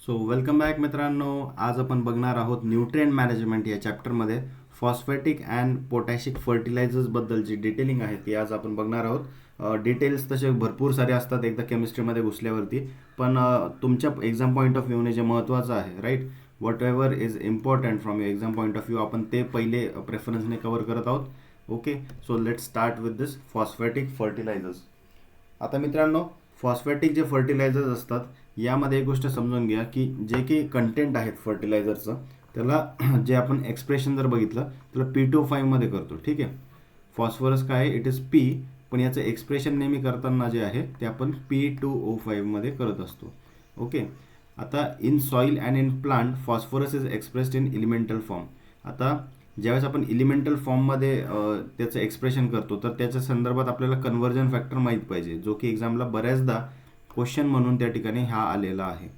So welcome back मित्रांनो. आज आपण बघणार आहोत न्यूट्रिएंट मॅनेजमेंट या चॅप्टरमध्ये फॉस्फॅटिक अँड पोटॅशिक फर्टिलायझर्सबद्दलची डिटेलिंग आहे ती आज आपण बघणार आहोत. डिटेल्स तसे भरपूर सारे असतात एकदा केमिस्ट्रीमध्ये घुसल्यावरती, पण तुमच्या एक्झाम पॉईंट ऑफ व्ह्यूने जे महत्त्वाचं आहे right, whatever is important from your exam point of view आपण ते पहिले प्रेफरन्सने कव्हर करत आहोत. Okay, so let start with this phosphatic fertilisers. आता मित्रांनो, फॉस्फॅटिक जे फर्टिलायझर्स असतात यामध्ये एक गोष्ट समजून घ्या की जे काही कंटेंट आहेत फर्टिलायझरचं त्याला जे आपण एक्सप्रेशन जर बघितलं त्याला P2O5 मध्ये करतो. ठीक आहे, फॉस्फरस काय आहे, इट इज P, पण याचं एक्सप्रेशन नेहमी करताना जे आहे ते आपण P2O5 मध्ये करत असतो. ओके, आता in soil and in plant phosphorus is expressed in elemental form. आता ज्यावेळेस आपण एलिमेंटल फॉर्ममध्ये त्याचं एक्सप्रेशन करतो तर त्याच्या संदर्भात आपल्याला कन्व्हर्जन फॅक्टर माहीत पाहिजे, जो की एक्झामला बऱ्याचदा क्वेश्चन म्हणून त्या ठिकाणी हा आलेला आहे.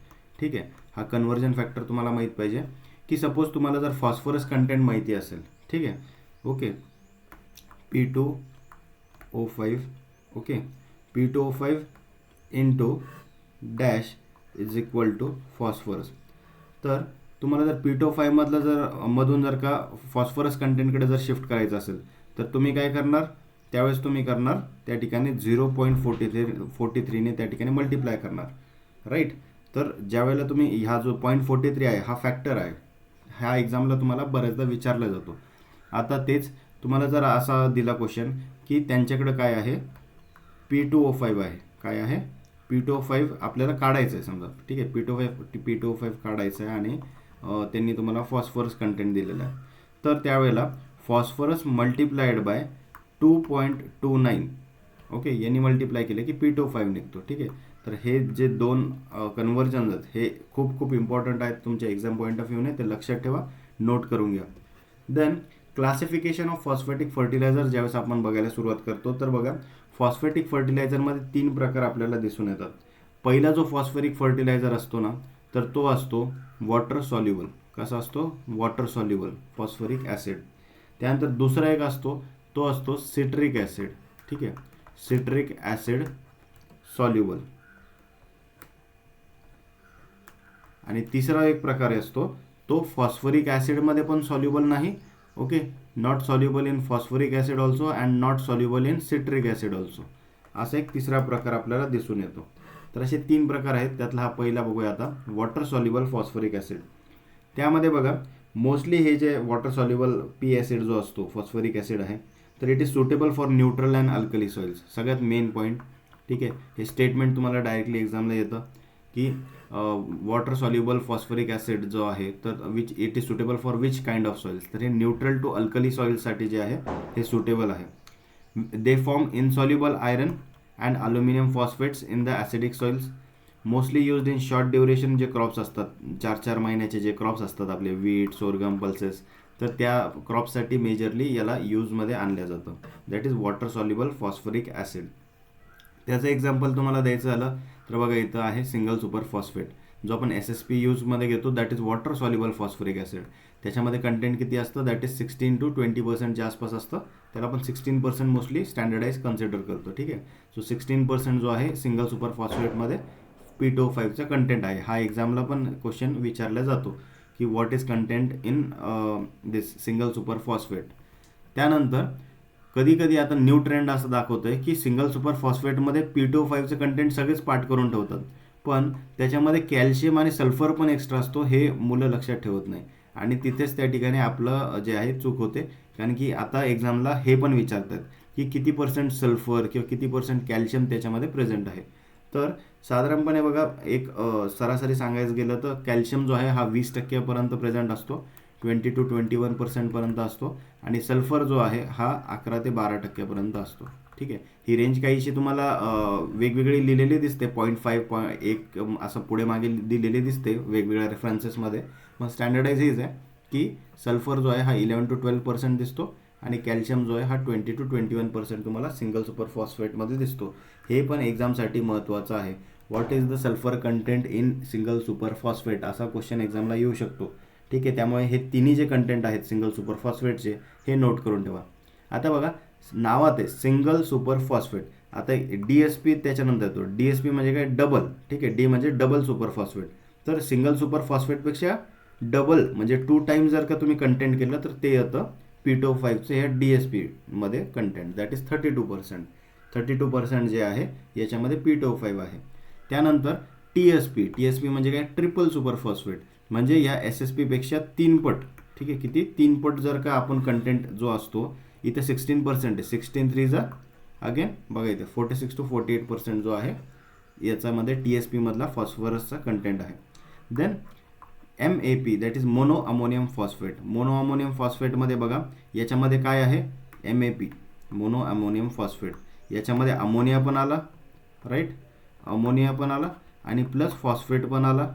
ठीक आहे, हा कन्व्हर्जन फॅक्टर तुम्हाला माहीत पाहिजे की सपोज तुम्हाला जर फॉस्फरस कंटेंट माहिती असेल, ठीक आहे, okay, P2O5, okay, P2O5 into dash is equal to phosphorus. तर तुम्हाला जर P2O5 मधून जर का फॉस्फरस कंटेंटकडे जर शिफ्ट करायचं असेल तर तुम्ही काय करणार, त्यावेळेस तुम्ही करणार त्या ठिकाणी 0.43ने त्या ठिकाणी मल्टिप्लाय करणार. राईट, तर ज्या वेळेला तुम्ही हा जो 0.43 आहे हा फॅक्टर आहे, ह्या एक्झामला तुम्हाला बऱ्याचदा विचारला जातो. आता तेच तुम्हाला जर असा दिला क्वेश्चन की त्यांच्याकडे काय आहे, P2O5 आहे, काय आहे P2O5 आपल्याला काढायचं आहे समजा. ठीक आहे, P2O5 काढायचं आहे आणि त्यांनी तुम्हाला फॉस्फरस कंटेंट दिलेलं आहे. तर त्यावेळेला फॉस्फरस मल्टिप्लाइड बाय 2.29, ओके, यांनी मल्टिप्लाय केले की P2O5 निघतो. ठीक आहे, तर हे जे दोन कन्व्हर्जन्स आहेत हे खूप खूप इम्पॉर्टंट आहेत तुमच्या एक्झाम पॉईंट ऑफ व्ह्यूने, ते लक्षात ठेवा, नोट करून घ्या. Then classification of phosphatic fertiliser ज्यावेळेस आपण बघायला सुरुवात करतो तर बघा, फॉस्फॅटिक फर्टिलायझरमध्ये 3 प्रकार आपल्याला दिसून येतात. पहिला जो फॉस्फॅटिक फर्टिलायझर असतो ना, तर तो असतो वॉटर सॉल्युबल. कसा असतो, वॉटर सॉल्युबल फॉस्फरिक ॲसिड. त्यानंतर दुसरा एक असतो, तो असतो सिट्रिक ॲसिड. ठीक आहे, सिट्रिक ॲसिड सॉल्युबल. आणि तिसरा एक प्रकार असतो तो फॉस्फरिक ॲसिडमध्ये पण सॉल्युबल नाही, okay, not soluble in phosphoric acid also and not soluble in citric acid also. असा एक तिसरा प्रकार आपल्याला दिसून येतो. तर असे 3 प्रकार आहेत, त्यातला हा पहिला बघूया आता, वॉटर सॉल्युबल फॉस्फरिक ॲसिड. त्यामध्ये बघा मोस्टली हे जे वॉटर सॉल्युबल पी ॲसिड जो असतो फॉस्फरिक ॲसिड आहे, तर it is suitable for neutral and alkali soils. सगळ्यात मेन पॉईंट. ठीक आहे, हे स्टेटमेंट तुम्हाला डायरेक्टली एक्झामला येतं की वॉटर सॉल्युबल फॉस्फरिक ॲसिड जो आहे तर which it is suitable for which kind of soils, तर हे न्यूट्रल टू अल्कली सॉइल्ससाठी जे आहे हे सुटेबल आहे. They form insoluble iron and aluminium phosphates in the acidic soils. Mostly used in short duration जे क्रॉप्स असतात, 4-4 महिन्याचे जे क्रॉप्स असतात आपले, वीट, सोरगम, पल्सेस, तर त्या क्रॉपसाठी मेजरली याला यूजमध्ये आणलं जातं. That is water soluble phosphoric acid. त्याचं एक्झाम्पल तुम्हाला द्यायचं झालं तर बघा इथं आहे सिंगल सुपर फॉस्फेट, जो आपण SSP यूजमध्ये घेतो, that is water soluble phosphoric acid. त्याच्यामध्ये कंटेंट किती असतं, दॅट इज 16 to 20% आसपास असतं. त्याला आपण 16% मोस्टली स्टँडर्डाइज कन्सिडर करतो. ठीक आहे, सो 16% जो आहे सिंगल सुपर फॉस्फेटमध्ये P2O5चा कंटेंट आहे. हा एक्झामला पण क्वेश्चन विचारला जातो की what is content in this single super phosphate. त्यानंतर कधी कधी आता न्यू ट्रेंड असं दाखवतोय की सिंगल सुपर फॉस्फेटमध्ये P2O5चं कंटेंट सगळेच पाठ करून ठेवतात, पण त्याच्यामध्ये कॅल्शियम आणि सल्फर पण एक्स्ट्रा असतो, हे मुलं लक्षात ठेवत नाही आणि तिथेच त्या ठिकाणी आपलं जे आहे चूक होते. कारण की आता एक्झामला हे पण विचारतात की किती % सल्फर किंवा किती % कॅल्शियम त्याच्यामध्ये प्रेझेंट आहे. तर साधारणपणे बघा एक सरासरी सांगायचं गेलं तर कॅल्शियम जो आहे हा 20% प्रेझेंट असतो, 20 to 21% असतो, आणि सल्फर जो आहे हा 11 ते 12% असतो. ठीक आहे, ही रेंज काहीशी तुम्हाला वेगवेगळी लिहिलेली दिसते, 0.5, असं पुढे मागे दिलेली दिसते वेगवेगळ्या रेफरन्सेसमध्ये. मग स्टँडर्डाइज हेच आहे की सल्फर जो आहे हा 11 to 12% दिसतो आणि कॅल्शियम जो आहे हा 20 to 21% तुम्हाला सिंगल सुपर फॉस्फेटमध्ये दिसतो. हे पण एक्झामसाठी महत्त्वाचं आहे. What is the sulphur content in single super phosphate, असा क्वेश्चन एक्झामला येऊ शकतो. ठीक आहे, त्यामुळे हे तिन्ही जे कंटेंट आहेत सिंगल सुपर फॉस्फेटचे हे नोट करून ठेवा. आता बघा नावात आहे सिंगल सुपर फॉस्फेट. आता DSP त्याच्यानंतर येतो. DSP म्हणजे काय, डबल. ठीक आहे, डी म्हणजे डबल सुपर फॉस्फेट. तर सिंगल सुपर फॉस्फेटपेक्षा डबल म्हणजे 2 टाइम्स जर का तुम्ही कंटेंट केलं तर ते येतं P2O5चं ह्या DSPमध्ये कंटेंट, दॅट इज 32%. 32% जे आहे याच्यामध्ये P2O5 आहे. त्यानंतर TSP म्हणजे काय, ट्रिपल सुपर फॉस्फेट, म्हणजे या SSPपेक्षा 3 पट. ठीक आहे, किती, 3 पट जर का आपण कंटेंट जो असतो, इथे 16% आहे, 16 3 जा अगेन बघा इथे 46 to 48% जो आहे याच्यामध्ये TSP मधला फॉस्फरसचा कंटेंट आहे. Then MAP that is mono ammonium phosphate. Mono ammonium फॉस्फेटमध्ये बघा याच्यामध्ये काय आहे, MAP मोनो अमोनियम फॉस्फेट, याच्यामध्ये अमोनिया पण आला, राईट, अमोनिया पण आला आणि प्लस फॉस्फेट पण आला.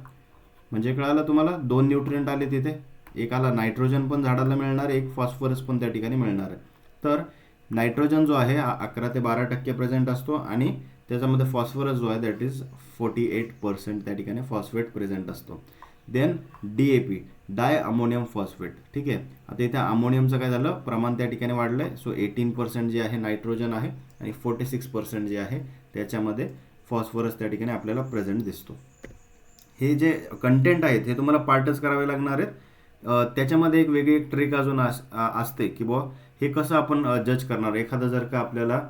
म्हणजे कळालं तुम्हाला, 2 न्यूट्रिएंट आले तिथे, एक आला नायट्रोजन पण झाडाला मिळणार आहे, एक फॉस्फरस पण त्या ठिकाणी मिळणार आहे. तर नायट्रोजन जो आहे 11 ते 12% प्रेझेंट असतो आणि त्याच्यामध्ये फॉस्फरस जो आहे दॅट इज 48% त्या ठिकाणी फॉस्फेट प्रेझेंट असतो. देन DAP डाय अमोनियम फॉस्फेट. ठीक आहे, आता इथे अमोनियमचं काय झालं, प्रमाण त्या ठिकाणी वाढलं आहे. सो 18% जे आहे नायट्रोजन आहे आणि 46% जे आहे त्याच्यामध्ये फॉस्फरस त्या ठिकाणी आपल्याला प्रेझेंट दिसतो. हे जे कंटेंट आहेत हे तुम्हाला पार्टच करावे लागणार आहेत. त्याच्यामध्ये एक वेगळी ट्रिक अजून असते की बुवा हे कसं आपण जज करणार. एखादं जर का आपल्याला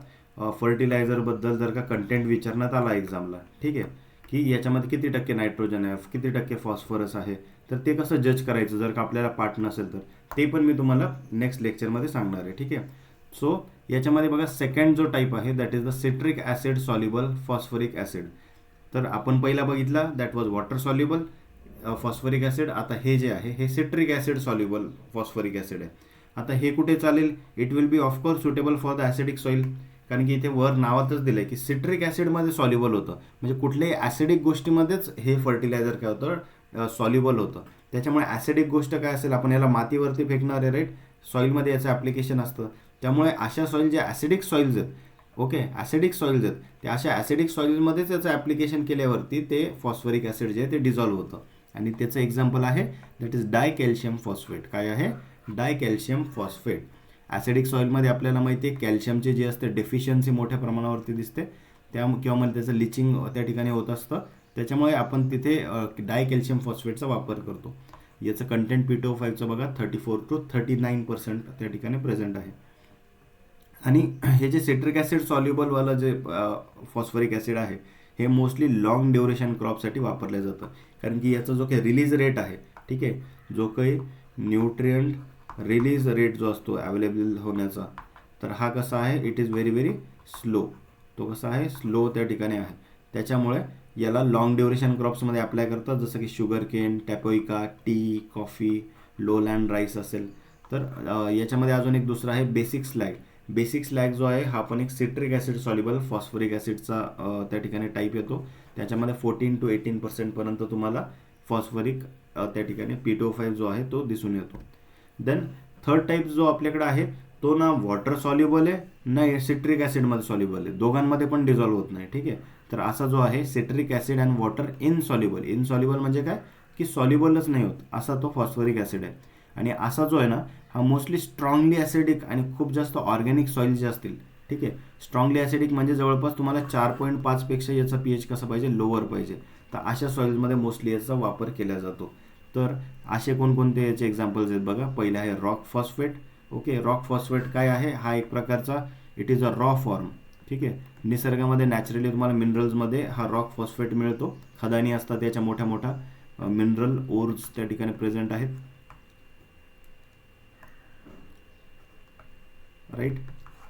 फर्टिलायझरबद्दल जर का कंटेंट विचारण्यात आला एक्झामला, ठीक आहे, की याच्यामध्ये किती टक्के नायट्रोजन आहे, किती टक्के फॉस्फरस आहे, तर ते कसं जज करायचं जर का आपल्याला पाठ नसेल तर, ते पण मी तुम्हाला नेक्स्ट लेक्चरमध्ये सांगणार आहे. ठीक आहे, सो याच्यामध्ये बघा सेकंड जो टाईप आहे that is the citric acid soluble phosphoric acid. तर आपण पहिला बघितला that was water soluble phosphoric acid. आता हे जे आहे हे citric acid soluble phosphoric acid आहे. आता हे कुठे चालेल, it will B of course suitable for the acidic soil, कारण की इथे वर नावातच दिलं आहे की सिट्रिक ॲसिडमध्ये सॉल्युबल होतं, म्हणजे कुठल्याही ॲसिडिक गोष्टीमध्येच हे फर्टिलायझर काय होतं, सॉल्युबल होतं. त्याच्यामुळे ॲसिडिक गोष्ट काय असेल, आपण याला मातीवरती फेकणार आहे, राईट, सॉईलमध्ये याचं ॲप्लिकेशन असतं. त्यामुळे अशा सॉईल जे ॲसिडिक सॉईल्स आहेत, ओके, ॲसिडिक सॉईल्स आहेत, ते अशा ॲसिडिक सॉईलमध्येच याचं ॲप्लिकेशन केल्यावरती ते फॉस्फरिक ॲसिड जे आहे ते डिझॉल्व्ह होतं. आणि त्याचं एक्झाम्पल आहे that is di calcium phosphate. काय आहे, डाय कॅल्शियम फॉस्फेट. ॲसिडिक सॉईलमध्ये आपल्याला माहिती आहे कॅल्शियमची जी असते डेफिशियन्सी मोठ्या प्रमाणावरती दिसते, किंवा मग त्याचं लिचिंग त्या ठिकाणी होत असतं. त्याच्यामुळे आपण तिथे डाय कॅल्शियम फॉस्फेटचा वापर करतो. याचं कंटेंट P2O5चं बघा 34 to 39% त्या ठिकाणी प्रेझेंट आहे. आणि हे जे सिट्रिक ॲसिड सॉल्युबलवालं जे फॉस्फरिक ॲसिड आहे हे मोस्टली लॉंग ड्युरेशन क्रॉपसाठी वापरलं जातं, कारण की याचा जो काही रिलीज रेट आहे, ठीक आहे, जो काही न्यूट्रिएंट रिलीज रेट जो असतो अवेलेबल होण्याचा, तर हा कसा आहे, it is very very slow. तो कसा आहे, स्लो त्या ठिकाणी आहे. त्याच्यामुळे याला लॉंग ड्युरेशन क्रॉप्समध्ये अप्लाय करतात, जसं की sugar cane, tapioca, tea, coffee, lowland rice असेल. तर याच्यामध्ये अजून एक दुसरा आहे बेसिक स्लॅग. बेसिक स्लॅग जो आहे हा पण एक सिट्रिक ॲसिड सॉल्युबल फॉस्फरिक ॲसिडचा त्या ठिकाणी टाईप येतो. त्याच्यामध्ये 14 to 18% पर्यंत तुम्हाला फॉस्फरिक त्या ठिकाणी P2O5 जो आहे तो दिसून येतो. देन थर्ड टाईप जो आपल्याकडे आहे तो ना वॉटर सॉल्युबल आहे ना सिट्रिक ॲसिडमध्ये सॉल्युबल आहे, दोघांमध्ये पण डिझॉल्व्ह होत नाही. ठीक आहे, तर असा जो आहे citric acid and water insoluble. Insoluble म्हणजे काय, की सॉल्युबलच नाही होत असा तो फॉस्फरिक ॲसिड आहे. आणि असा जो आहे ना हा मोस्टली स्ट्रॉंगली ॲसिडिक आणि खूप जास्त ऑर्गॅनिक सॉईल जे असतील, ठीक आहे, स्ट्रॉंगली ॲसिडिक म्हणजे जवळपास तुम्हाला 4.5 पेक्षा याचा pH कसा पाहिजे, लोअर पाहिजे. तर अशा सॉईल्समध्ये मोस्टली याचा वापर केला जातो. तर असे कोणकोणते याचे एक्झाम्पल्स आहेत बघा. पहिलं आहे rock phosphate. Okay, rock phosphate काय आहे, हा एक प्रकारचा it is a raw form. ठीक आहे, निसर्गामध्ये नॅचरली तुम्हाला मिनरल्समध्ये हा रॉक फॉस्फेट मिळतो. खदानी असतात याच्या मोठ्या मोठ्या मिनरल ओर्स त्या ठिकाणी प्रेझेंट आहेत, राईट.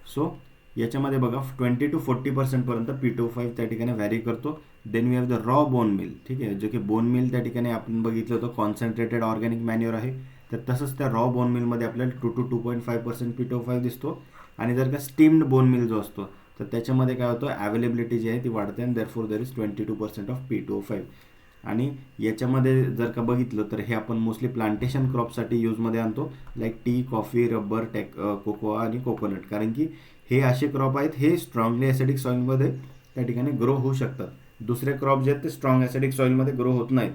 सो याच्यामध्ये बघा 20 to 40% पर्यंत P2O5 त्या ठिकाणी व्हॅरी करतो. Then we have the raw bone meal. ठीक आहे, जो की बोन मिल त्या ठिकाणी आपण बघितलं होतं कॉन्सन्ट्रेटेड ऑर्गॅनिक मॅन्युअर आहे. तर तसंच त्या रॉ बोन मिलमध्ये आपल्याला 2 to 2.5% P2O5 दिसतो. आणि जर का स्टीम्ड बोन मिल जो असतो तर त्याच्यामध्ये काय होतं, अवेलेबिलिटी जी आहे ती वाढते आणि therefore there is 22% of P2O5. आणि याच्यामध्ये जर का बघितलं तर हे आपण मोस्टली प्लांटेशन क्रॉपसाठी यूजमध्ये आणतो, like tea, coffee, rubber, cocoa आणि कोकोनट, कारण की हे असे क्रॉप आहेत हे स्ट्रॉंगली ॲसिडिक सॉईलमध्ये त्या ठिकाणी ग्रो होऊ शकतात. दुसरे क्रॉप जे आहेत ते स्ट्रॉंग ॲसिडिक सॉईलमध्ये ग्रो होत नाहीत.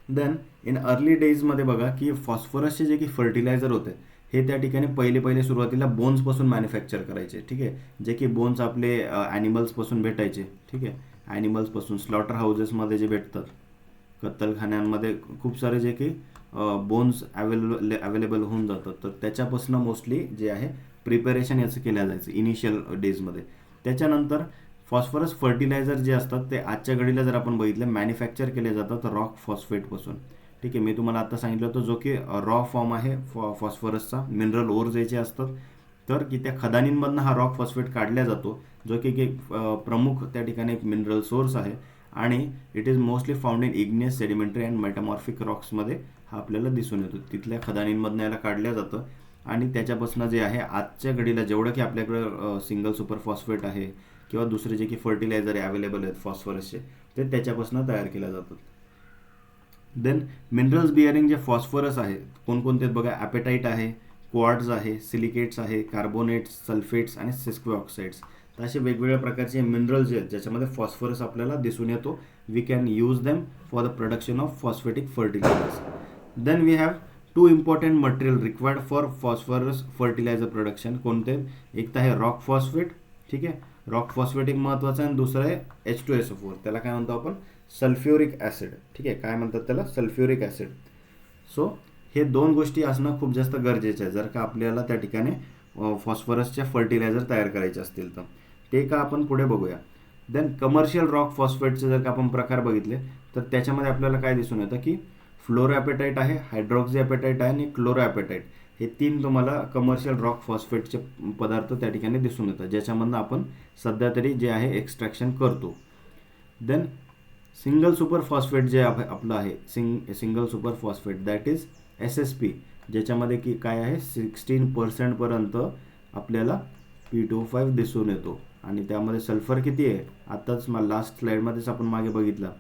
देन इन अर्ली डेजमध्ये बघा की फॉस्फरसचे जे की फर्टिलायझर होते हे त्या ठिकाणी पहिले सुरुवातीला बोन्सपासून मॅन्युफॅक्चर करायचे. ठीक आहे, जे की बोन्स आपले ॲनिमल्सपासून भेटायचे. ठीक आहे, ॲनिमल्सपासून स्लॉटर हाऊसेसमध्ये जे भेटतात, कत्तलखान्यांमध्ये खूप सारे जे की बोन्स अवेलेबल होऊन जातात, तर त्याच्यापासून मोस्टली जे आहे प्रिपेरेशन याचं केलं जायचं इनिशियल डेजमध्ये. त्याच्यानंतर फॉस्फरस फर्टिलायझर जे असतात ते आजच्या घडीला जर आपण बघितलं मॅन्युफॅक्चर केले जातात रॉक फॉस्फेटपासून. ठीक आहे, मी तुम्हाला आता सांगितलं होतं जो की रॉ फॉर्म आहे फॉस्फरसचा, मिनरल ओर जे असतात, तर की त्या खदानींमधनं हा रॉक फॉस्फेट काढला जातो, जो की एक प्रमुख त्या ठिकाणी एक मिनरल सोर्स आहे आणि it is mostly found in igneous sedimentary and metamorphic रॉक्समध्ये हा आपल्याला दिसून येतो. तिथल्या खदानींमधनं याला काढलं जातं आणि त्याच्यापासून जे आहे आजच्या घडीला जेवढं की आपल्याकडं सिंगल सुपर फॉस्फेट आहे किंवा दुसरे जे की फर्टिलायझर आहे अवेलेबल आहेत फॉस्फरसचे, ते त्याच्यापासून तयार केल्या जातात. देन मिनरल्स बिअरिंग जे फॉस्फरस आहे कोणकोणते बघा, ॲपेटाईट आहे, क्वार्ट्ज आहे, सिलिकेट्स आहे, कार्बोनेट्स, सल्फेट्स आणि सिस्क्वे ऑक्साईड्स. तर असे वेगवेगळ्या प्रकारचे मिनरल्स आहेत ज्याच्यामध्ये फॉस्फरस आपल्याला दिसून येतो. We can use them for the production of phosphatic fertilisers. Then we have 2 important material required for phosphorus fertiliser production. कोणते? एक तर आहे रॉक फॉस्फेट. ठीक आहे, रॉक फॉस्फेट एक महत्त्वाचं आहे आणि दुसरं आहे H2SO4. त्याला काय म्हणतो आपण? Sulphuric acid. ठीक आहे, काय म्हणतात त्याला? Sulphuric acid. सो हे दोन गोष्टी असणं खूप जास्त गरजेचं आहे जर का आपल्याला त्या ठिकाणी फॉस्फरसच्या फर्टिलायझर तयार करायचे असतील तर. ते का आपण पुढे बघूया. देन कमर्शियल रॉक फॉस्फेटचे जर का आपण प्रकार बघितले तर त्याच्यामध्ये आपल्याला काय दिसून येतं की फ्लोरो ॲपेटाईट आहे, हायड्रॉक्झी ॲपेटाईट आहे आणि क्लोरो ॲपेटाईट, हे 3 तुम्हाला कमर्शियल रॉक फॉस्फेटचे पदार्थ त्या ठिकाणी दिसून येतात ज्याच्यामधनं आपण सध्या तरी जे आहे एक्स्ट्रॅक्शन करतो. देन सिंगल सुपर फॉस्फेट जे आपलं आहे single super phosphate that is SSP, ज्याच्यामध्ये की काय आहे 16% पर्यंत आपल्याला P2O5 दिसून येतो आणि त्यामध्ये सल्फर किती आहे? आताच लास्ट स्लाईडमध्येच आपण मागे बघितलं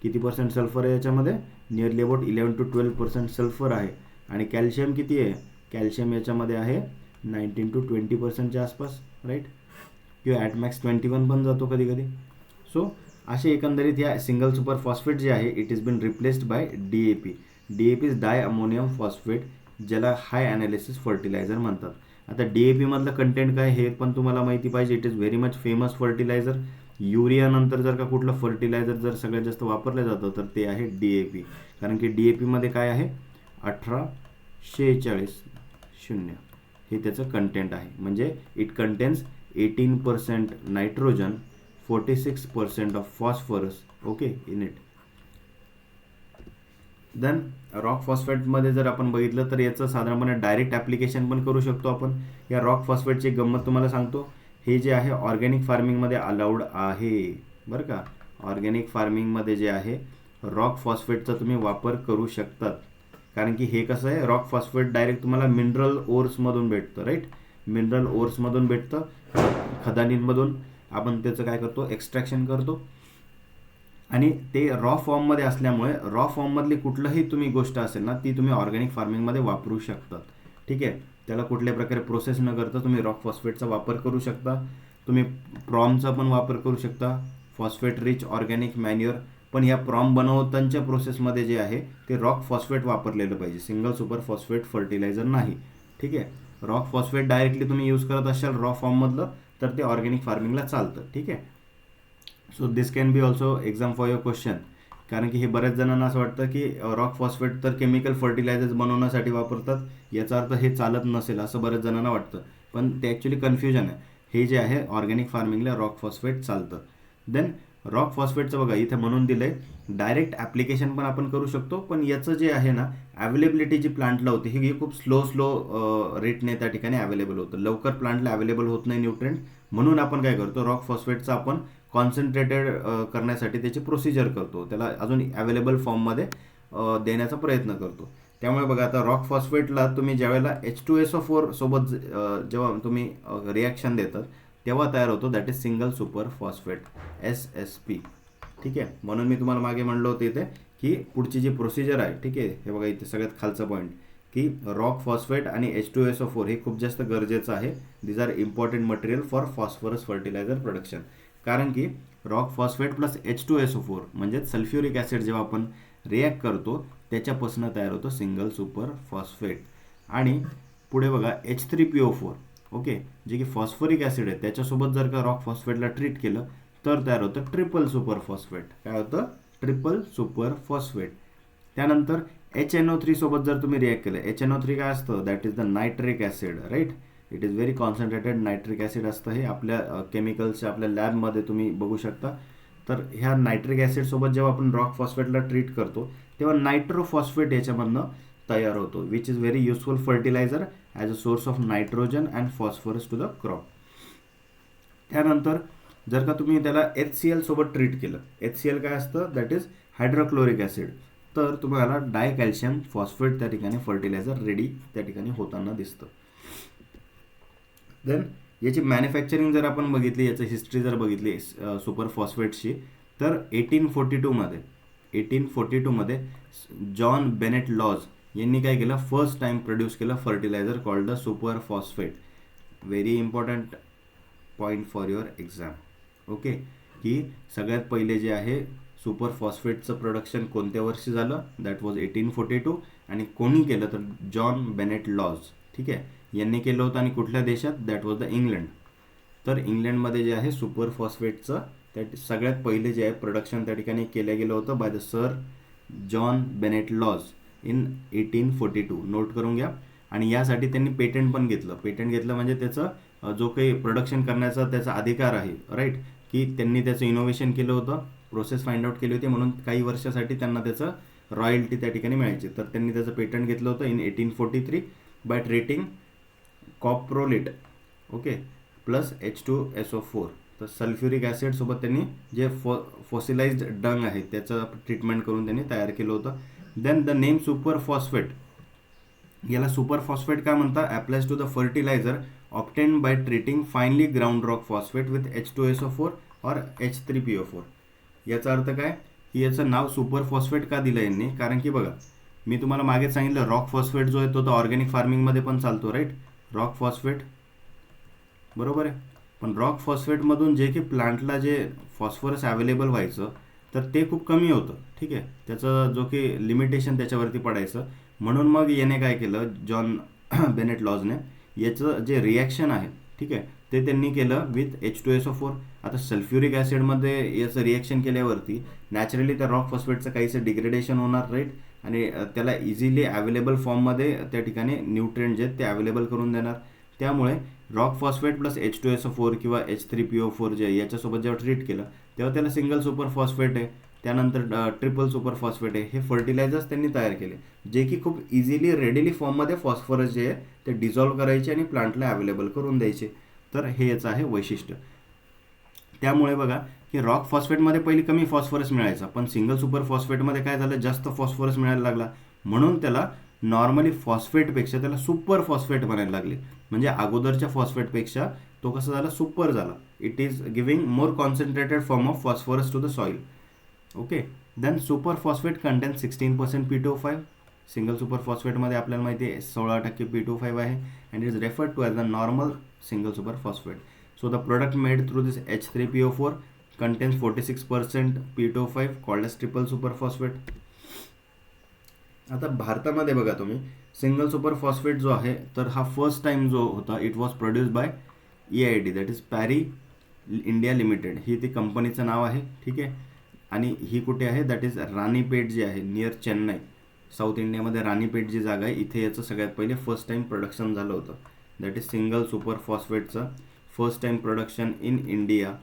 किती पर्सेंट सल्फर आहे याच्यामध्ये, नियरली अबाउट 11 to 12% सल्फर आहे. आणि कॅल्शियम किती आहे? कॅल्शियम याच्यामध्ये आहे 19 to 20%च्या आसपास, राईट, किंवा ॲटमॅक्स 21 पण जातो कधी कधी. सो असे एकंदरीत या सिंगल सुपर फॉस्फेट जे आहे it is been replaced by DAP. DAP is di ammonium phosphate, ज्याला हाय ॲनालिसिस फर्टिलायझर म्हणतात. आता DAP मधलं कंटेंट काय हे पण तुम्हाला माहिती पाहिजे. It is very much famous fertiliser. Urea नंतर जर का कुठलं फर्टिलायझर जर सगळ्यात जास्त वापरलं जातं तर ते आहे DAP. कारण की DAP मध्ये काय आहे 1846 हे त्याचं कंटेंट आहे. म्हणजे it contains 18% nitrogen, 46% of phosphorus, okay, in it. Then rock फॉस्फेटमध्ये जर आपण बघितलं तर याचं साधारणपणे डायरेक्ट ॲप्लिकेशन पण करू शकतो आपण. या रॉक फॉस्फेटची गंमत तुम्हाला सांगतो, हे जे आहे ऑर्गॅनिक फार्मिंगमध्ये अलाउड आहे बरं का. ऑर्गॅनिक फार्मिंगमध्ये जे आहे रॉक फॉस्फेटचा तुम्ही वापर करू शकतात. कारण की हे कसं आहे, रॉक फॉस्फेट डायरेक्ट तुम्हाला मिनरल ओर्समधून भेटतं, राईट, मिनरल ओर्समधून भेटतं, खदानींमधून. आपण त्याचं काय करतो, एक्स्ट्रॅक्शन करतो आणि ते रॉ फॉर्ममध्ये असल्यामुळे रॉ फॉर्ममधली कुठलंही तुम्ही गोष्ट असेल ना ती तुम्ही ऑर्गॅनिक फार्मिंगमध्ये वापरू शकतात. ठीक आहे, त्याला कुठल्या प्रकारे प्रोसेस न करता तुम्ही रॉक फॉस्फेटचा वापर करू शकता. तुम्ही प्रॉमचा पण वापर करू शकता, फॉस्फेट रिच ऑर्गॅनिक मॅन्युअर. पण ह्या प्रॉम बनवतांच्या प्रोसेसमध्ये जे आहे ते रॉक फॉस्फेट वापरलेलं पाहिजे, सिंगल सुपर फॉस्फेट फर्टिलायझर नाही. ठीक आहे, रॉक फॉस्फेट डायरेक्टली तुम्ही यूज करत असाल रॉ फॉर्ममधलं तर ते ऑर्गॅनिक फार्मिंगला चालतं. ठीक आहे, so this can be also exam for your question. कारण की हे बऱ्याच जणांना असं वाटतं की रॉक फॉस्फेट तर केमिकल फर्टिलायझर्स बनवण्यासाठी वापरतात, याचा अर्थ हे चालत नसेल असं बऱ्याच जणांना वाटतं, पण ते ॲक्च्युली कन्फ्युजन आहे. हे जे आहे ऑर्गॅनिक फार्मिंगला रॉक फॉस्फेट चालतं. देन रॉक फॉस्फेटचं बघा इथं म्हणून दिलं आहे डायरेक्ट ॲप्लिकेशन पण आपण करू शकतो, पण याचं जे आहे ना अवेलेबिलिटी जी प्लांटला होते ही खूप स्लो रेटने त्या ठिकाणी अवेलेबल होतं. लवकर प्लांटला अवेलेबल होत नाही न्यूट्रिएंट, म्हणून आपण काय करतो रॉक फॉस्फेटचं आपण कॉन्सन्ट्रेटेड करण्यासाठी त्याची प्रोसिजर करतो, त्याला अजून अवेलेबल फॉर्ममध्ये देण्याचा प्रयत्न करतो. त्यामुळे बघा आता रॉक फॉस्फेटला तुम्ही ज्यावेळेला H2SO4 सोबत जेव्हा तुम्ही रिॲक्शन देतात तेव्हा तयार होतो that is single super phosphate SSP. ठीक आहे, म्हणून मी तुम्हाला मागे म्हणलं होतं इथे की पुढची जी प्रोसिजर आहे, ठीक आहे, हे बघा इथे सगळ्यात खालचा पॉईंट की रॉक फॉस्फेट आणि H2SO4 हे खूप जास्त गरजेचं आहे. These are important material for phosphorus fertiliser production. कारण की रॉक फॉस्फेट प्लस H2SO4 म्हणजेच सल्फ्युरिक ॲसिड जेव्हा आपण रिॲक्ट करतो त्याच्यापासून तयार होतं सिंगल सुपर फॉस्फेट. आणि पुढे बघा H3PO4, ओके, जे की फॉस्फरिक ॲसिड आहे त्याच्यासोबत जर का रॉक फॉस्फेटला ट्रीट केलं तर तयार होतं ट्रिपल सुपर फॉस्फेट. काय होतं? Triple super phosphate. त्यानंतर HNO3 सोबत जर तुम्ही रिॲक्ट केलं, HNO3 काय असतं? That is the nitric acid, right. It is very concentrated nitric acid असतं हे. आपल्या केमिकल्सच्या आपल्या लॅबमध्ये तुम्ही बघू शकता. तर ह्या नायट्रिक ॲसिडसोबत जेव्हा आपण रॉक फॉस्फेटला ट्रीट करतो तेव्हा नायट्रोफॉस्फेट याच्यामधनं तयार होतो, which is very useful fertiliser as a source of nitrogen and phosphorus to the crop. त्यानंतर जर का तुम्ही त्याला HCl सोबत ट्रीट केलं, HCl काय असतं? That is hydrochloric acid. तर तुम्हाला डायकॅल्शियम फॉस्फेट त्या ठिकाणी फर्टिलायझर रेडी त्या ठिकाणी होताना दिसतं. देन याची मॅन्युफॅक्चरिंग जर आपण बघितली, याची हिस्ट्री जर बघितली सुपर फॉस्फेटची, तर 1842मध्ये जॉन बेनेट लॉज यांनी काय केलं? फर्स्ट टाइम प्रोड्यूस केलं fertiliser called the super phosphate. Very important point for your exam. Okay, की सगळ्यात पहिले जे आहे सुपर फॉस्फेटचं प्रोडक्शन कोणत्या वर्षी झालं? That was 1842. आणि कोणी केलं? तर जॉन बेनेट लॉज, ठीक आहे, यांनी केलं होतं. आणि कुठल्या देशात? That was the England. तर इंग्लंडमध्ये जे आहे सुपर फॉस्फेटचं त्या सगळ्यात पहिले जे आहे प्रोडक्शन त्या ठिकाणी केलं गेलं होतं by the sir John Bennet Lawes in 1842. Note करून घ्या. आणि यासाठी त्यांनी पेटंट पण घेतलं. पेटंट घेतलं म्हणजे त्याचं जो काही प्रोडक्शन करण्याचा त्याचा अधिकार आहे, राईट, की त्यांनी त्याचं इनोव्हेशन केलं होतं, प्रोसेस फाइंड आउट केली होती, म्हणून काही वर्षासाठी त्यांना त्याचं रॉयल्टी त्या ठिकाणी मिळायची. तर त्यांनी त्याचं पेटंट घेतलं होतं in 1843 by treating coprolite, okay, plus H2SO4. तर सल्फ्युरिक ॲसिड सोबत त्यांनी जे फॉसिलाइज्ड डंग आहे त्याचं ट्रीटमेंट करून त्यांनी तयार केलं होतं. Then the name super phosphate, याला सुपर फॉस्फेट काय म्हणतात? Applies to the fertiliser obtained by treating finely ground rock phosphate with H2SO4 और H3PO4. याचा अर्थ काय? की याचं नाव सुपर फॉस्फेट का दिलं यांनी? कारण की बघा, मी तुम्हाला मागे सांगितलं रॉक फॉस्फेट जो आहे तो ऑर्गॅनिक फार्मिंगमध्ये पण चालतो, राईट. रॉक फॉस्फेट, बरोबर आहे. पण रॉक फॉस्फेटमधून जे की प्लांटला जे फॉस्फरस अवेलेबल व्हायचं तर ते खूप कमी होतं, ठीक आहे. त्याचं जो की लिमिटेशन त्याच्यावरती पडायचं. म्हणून मग याने काय केलं, जॉन बेनेट लॉजने, याचं जे रिॲक्शन आहे, ठीक आहे, ते त्यांनी केलं विथ H2SO4. आता सल्फ्युरिक ॲसिडमध्ये याचं रिॲक्शन केल्यावरती नॅचरली त्या रॉक फॉस्फेटचं काहीसं डिग्रेडेशन होणार, राईट. आणि त्याला इझिली अवेलेबल फॉर्ममध्ये त्या ठिकाणी न्यूट्रिएंट जे आहेत ते अवेलेबल करून देणार. त्यामुळे रॉक फॉस्फेट प्लस H2SO4 किंवा H3PO4 जे याच्यासोबत जेव्हा ट्रीट केलं तेव्हा त्याला सिंगल सुपर फॉस्फेट आहे, त्यानंतर ट्रिपल सुपर फॉस्फेट आहे, हे फर्टिलायझर्स त्यांनी तयार केले जे की खूप इझिली रेडिली फॉर्ममध्ये फॉस्फरस जे आहे ते डिझॉल्व्ह करायचे आणि प्लांटला अवेलेबल करून द्यायचे. तर हे याचं आहे वैशिष्ट्य. त्यामुळे बघा की रॉक फॉस्फेटमध्ये पहिली कमी फॉस्फरस मिळायचा, पण सिंगल सुपर फॉस्फेटमध्ये काय झालं, जास्त फॉस्फरस मिळायला लागला. म्हणून त्याला नॉर्मली फॉस्फेटपेक्षा त्याला सुपर फॉस्फेट बनायला लागले. म्हणजे अगोदरच्या फॉस्फेटपेक्षा तो कसा झाला? सुपर झाला. It is giving more concentrated form of phosphorus to the soil. Okay, then super phosphate contain 16% P2O5. Single super फॉस्फेटमध्ये आपल्याला माहिती आहे 16% P2O5 आहे. And it is referred to as the normal single super phosphate. So the product made through this H3PO4 contains 46% P2O5 called as triple super phosphate. आता भारतामध्ये बघा तुम्ही single super phosphate जो आहे तर हा फर्स्ट टाइम जो होता it was produce by EID, that is Parry India limited. ही ती कंपनीचं नाव आहे, ठीक आहे. आणि ही कुठे आहे? दॅट इज राणीपेट जे आहे नियर चेन्नई, साऊथ इंडियामध्ये राणीपेट जी जागा आहे इथे याचं सगळ्यात पहिले फर्स्ट टाइम प्रोडक्शन झालं होतं. दॅट इज सिंगल सुपर फॉस्फेटचं first time production in India.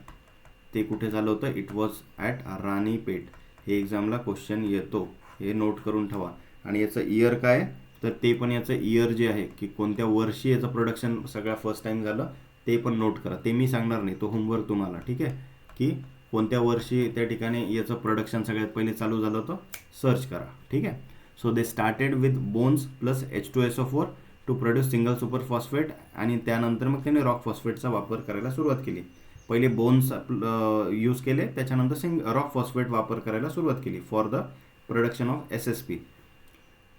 ते कुठे झालं होतं? It was at Ranipet. हे एक्झामला क्वेश्चन येतो, हे नोट करून ठेवा. आणि याचं इयर काय? तर ते पण याचं इयर जे आहे की कोणत्या वर्षी याचं प्रोडक्शन सगळ्या फर्स्ट टाइम झालं ते पण नोट करा. ते मी सांगणार नाही, तो होमवर्क तुम्हाला, ठीक आहे, की कोणत्या वर्षी त्या ठिकाणी याचं प्रोडक्शन सगळ्यात पहिले चालू झालं होतं सर्च करा, ठीक आहे. So they started with bones plus H2SO4 to produce single super phosphate. आणि त्यानंतर मग त्यांनी रॉक फॉस्फेटचा वापर करायला सुरुवात केली. पहिले बोन्स यूज केले, त्याच्यानंतर रॉक फॉस्फेट वापर करायला सुरुवात केली for the production of SSP.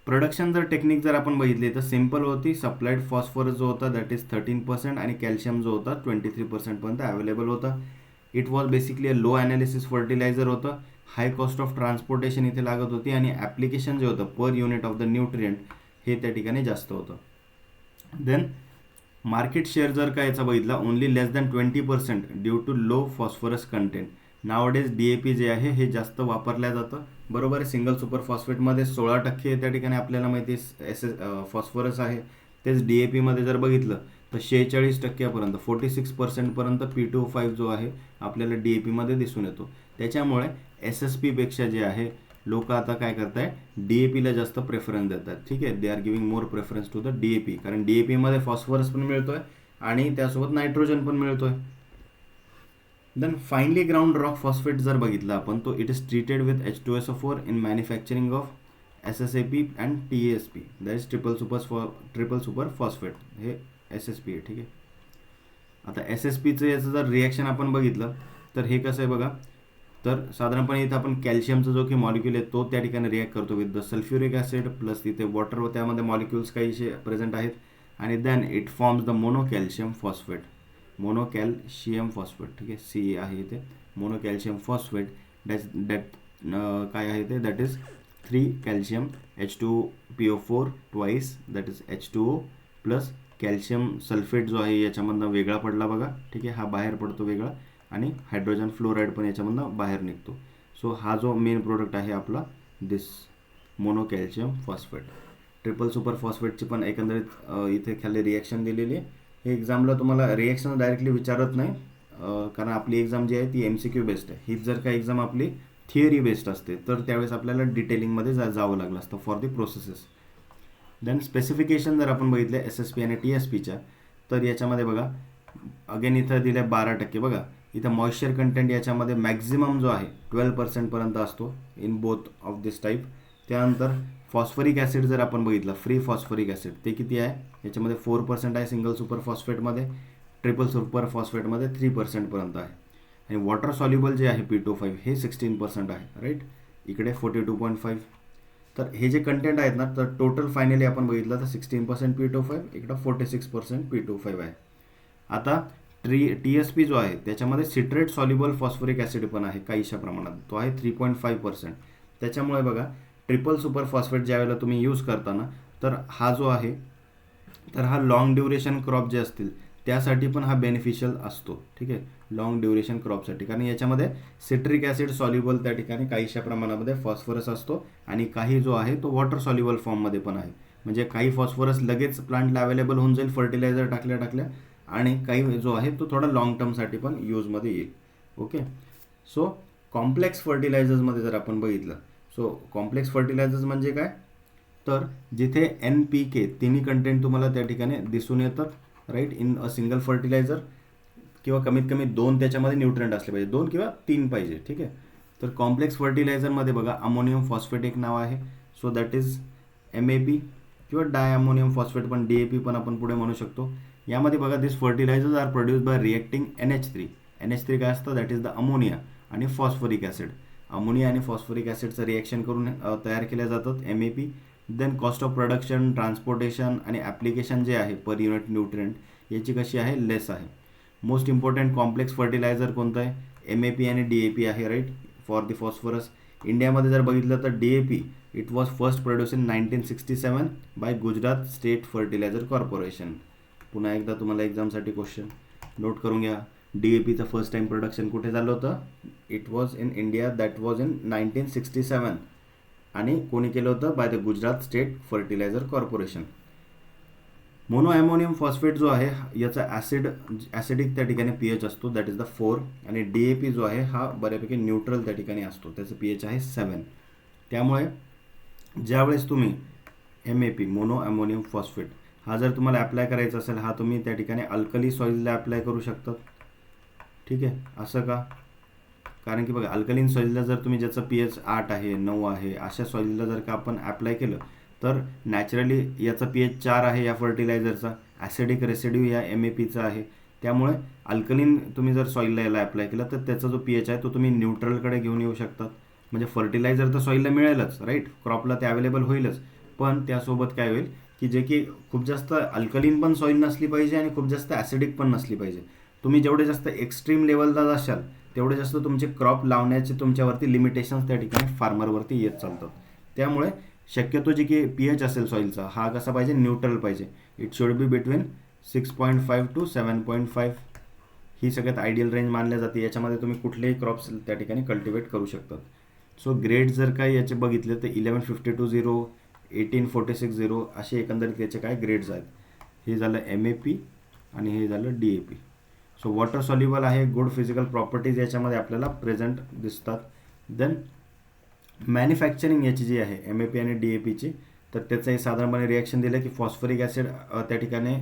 Production जर टेक्निक जर आपण बघितली तर सिम्पल होती. सप्लाइड फॉस्फरस जो होता दॅट इज 13% आणि कॅल्शियम जो होता 23% पर्यंत अवेलेबल होता. It was basically a low analysis fertiliser होतं. हाय कॉस्ट ऑफ ट्रान्सपोर्टेशन इथे लागत होती आणि ॲप्लिकेशन जे होतं per unit of the nutrient हे त्या ठिकाणी जास्त होतं. देन मार्केट शेअर जर का याचा बघितला only less than 20% due to low phosphorus content. Nowadays DAP जे आहे हे जास्त वापरल्या जातं, बरोबर आहे. सिंगल सुपर फॉस्फेटमध्ये 16% त्या ठिकाणी आपल्याला माहिती आहे फॉस्फरस आहे. तेच DAP मध्ये जर बघितलं तर 46%पर्यंत 46% पर्यंत P2O5 जो आहे आपल्याला DAP मध्ये दिसून येतो. त्याच्यामुळे SSP पेक्षा जे आहे लोक आता काय करताय, DAP ला जास्त प्रेफरन्स देतात. ठीक आहे, they are giving more preference to the DAP, कारण DAP मध्ये फॉस्फरस पण मिळतोय आणि त्यासोबत नायट्रोजन पण मिळतोय. Then finally ground rock phosphate जर बघितलं आपण तो it is treated with H2SO4 in manufacturing of SSAP and TASP, that is triple super phosphate, हे SSP आहे. ठीक आहे, आता SSPचं याचं जर रिॲक्शन आपण बघितलं तर हे कसं आहे बघा, तर साधारणपणे इथं आपण कॅल्शियमचा जो की मॉलिक्यूल आहे तो त्या ठिकाणी रिॲक्ट करतो with the sulphuric acid plus तिथे वॉटर व त्यामध्ये मॉलिक्युल्स काहीसे प्रेझेंट आहेत आणि then it forms the monocalcium phosphate, monocalcium phosphate. ठीक आहे, C आहे इथे मोनोकॅल्शियम फॉस्फेट. दॅट काय आहे ते, that is 3 calcium H2PO4 twice, that is H2O plus calcium sulphate जो आहे याच्यामधनं वेगळा पडला बघा. ठीक आहे, हा बाहेर पडतो वेगळा आणि हायड्रोजन फ्लोराईड पण याच्यामधनं बाहेर निघतो. सो हा जो मेन प्रोडक्ट आहे आपला दिस मोनोकॅल्शियम फॉस्फेट. ट्रिपल सुपर फॉस्फेटची पण एकंदरीत इथे खाली रिॲक्शन दिलेली आहे. हे एक्झामला तुम्हाला रिॲक्शन डायरेक्टली विचारत नाही, कारण आपली एक्झाम जी आहे ती MCQ बेस्ड आहे. हीच जर का एक्झाम आपली थिअरी बेस्ड असते तर त्यावेळेस आपल्याला डिटेलिंगमध्ये जावं लागलं असतं for the processes. Then specification जर आपण बघितले SSP आणि TSPच्या तर याच्यामध्ये बघा अगेन इथं दिलं आहे 12%. बघा इथं मॉइश्चर कंटेंट याच्यामध्ये मॅक्झिमम जो आहे 12% पर्यंत असतो in both of this type. त्यानंतर फॉस्फरिक ॲसिड जर आपण बघितलं, फ्री फॉस्फरिक ॲसिड ते किती आहे याच्यामध्ये 4% आहे सिंगल सुपर फॉस्फेटमध्ये, ट्रिपल सुपर फॉस्फेटमध्ये 3% पर्यंत आहे. आणि वॉटर सॉल्युबल जे आहे P2O5 हे 16% आहे, राईट. इकडे 42.5. तर हे जे कंटेंट आहेत ना, तर टोटल फायनली आपण बघितलं तर 16% P2O5, इकडं 46% P2O5 आहे. आता TSP जो आहे त्याच्यामध्ये सिट्रेट सॉल्युबल फॉस्फरिक ॲसिड पण आहे काहीशा प्रमाणात, तो आहे 3.5%. त्याच्यामुळे बघा ट्रिपल सुपर फॉस्फेट ज्यावेळेला तुम्ही यूज करताना तर हा जो आहे तर हा लॉंग ड्युरेशन क्रॉप जे असतील त्यासाठी पण हा बेनिफिशियल असतो. ठीक आहे, लॉंग ड्युरेशन क्रॉपसाठी, कारण याच्यामध्ये सिट्रिक ॲसिड सॉल्युबल त्या ठिकाणी काहीशा प्रमाणामध्ये फॉस्फरस असतो आणि काही जो आहे तो वॉटर सॉल्युबल फॉर्ममध्ये पण आहे. म्हणजे काही फॉस्फरस लगेच प्लांटला अवेलेबल होऊन जाईल फर्टिलायझर टाकल्या आणि काही जो आहे तो थोडा लॉंग टर्मसाठी पण यूजमध्ये येईल. ओके, सो कॉम्प्लेक्स फर्टिलायझर्समध्ये जर आपण बघितलं, सो कॉम्प्लेक्स फर्टिलायझर्स म्हणजे काय, तर जिथे NPK तिन्ही कंटेंट तुम्हाला त्या ठिकाणी दिसून येतात, right, in a single fertiliser, किंवा कमीत कमी 2 त्याच्यामध्ये न्यूट्रिएंट असले पाहिजे, 2 किंवा 3 पाहिजे. ठीक आहे, तर कॉम्प्लेक्स फर्टिलायझरमध्ये बघा अमोनियम फॉस्फेट एक नाव आहे, सो दॅट इज MAP किंवा डाय अमोनियम फॉस्फेट पण DAP पण आपण पुढे म्हणू शकतो. यामध्ये बघा this fertilisers are produce by reacting NH3 काय असतं, दॅट इज द अमोनिया आणि फॉस्फरिक ॲसिड. अमोनिया आणि फॉस्फरिक ॲसिडचं रिॲक्शन करून तयार केल्या जातात MAP. Then cost of production, transportation आणि ॲप्लिकेशन जे आहे पर युनिट न्यूट्रिएंट याची कशी आहे, लेस आहे. मोस्ट इम्पॉर्टंट कॉम्प्लेक्स फर्टिलायझर कोणतं आहे, MAP आणि DAP आहे, राईट, फॉर दी फॉस्फरस. इंडियामध्ये जर बघितलं तर DAP it was first produce in 1967 by Gujarat state fertiliser corporation. पुन्हा एकदा तुम्हाला एक्झामसाठी क्वेश्चन नोट करून घ्या. DAPचं फर्स्ट टाइम प्रोडक्शन कुठे झालं होतं, it was in India, that was in 1967 आणि कोणी केलं होतं, by the Gujarat state fertiliser corporation. Mono ammonium phosphate जो आहे याचा ॲसिडिक त्या ठिकाणी pH असतो, दॅट इज द 4, आणि DAP जो आहे हा बऱ्यापैकी न्यूट्रल त्या ठिकाणी असतो, त्याचं pH आहे 7. त्यामुळे ज्यावेळेस तुम्ही MAP मोनो ॲमोनियम फॉस्फेट हा जर तुम्हाला अप्लाय करायचा असेल, हा तुम्ही त्या ठिकाणी अल्कली सॉईलला अप्लाय करू शकतात. ठीक आहे, असं का, कारण की बघा अल्कलीन सॉईलला जर तुम्ही ज्याचं pH 8 आहे 9 आहे अशा सॉईलला जर का आपण अप्लाय केलं तर नॅचरली याचा pH 4 आहे या फर्टिलायझरचा, ॲसिडिक रेसिड्यू या MAPचा आहे. त्यामुळे अल्कलीन तुम्ही जर सॉईलला याला अप्लाय केलं तर त्याचा जो pH आहे तो तुम्ही न्यूट्रलकडे घेऊन येऊ शकतात. म्हणजे फर्टिलायझर तर सॉईलला मिळेलच, राईट, क्रॉपला ते अवेलेबल होईलच, पण त्यासोबत काय होईल की जे की खूप जास्त अल्कलीन पण सॉईल नसली पाहिजे आणि खूप जास्त ॲसिडिक पण नसली पाहिजे. तुम्ही जेवढे जास्त एक्स्ट्रीम लेवलला जाशाल तेवढे जास्त तुमचे क्रॉप लावण्याचे तुमच्यावरती लिमिटेशन्स त्या ठिकाणी फार्मरवरती येत चालतात. त्यामुळे शक्यतो जे की pH असेल सॉईलचा हा कसा पाहिजे, न्यूट्रल पाहिजे. It should be between 6.5 to 7.5 ही सगळ्यात आयडियल रेंज मानल्या जाते. याच्यामध्ये तुम्ही कुठलेही क्रॉप्स त्या ठिकाणी कल्टिवेट करू शकतात. सो ग्रेड जर काय याचे बघितले तर 1152 1846 असे एकंदरीत याचे काय ग्रेड्स आहेत. हे झालं MAP आणि हे झालं DAP. सो वॉटर सॉल्युबल आहे, गुड फिजिकल प्रॉपर्टीज याच्यामध्ये आपल्याला प्रेझेंट दिसतात. देन मॅन्युफॅक्चरिंग याची जी आहे MAP आणि DAPची, तर त्याचं साधारणपणे रिॲक्शन दिलं की फॉस्फरिक ॲसिड त्या ठिकाणी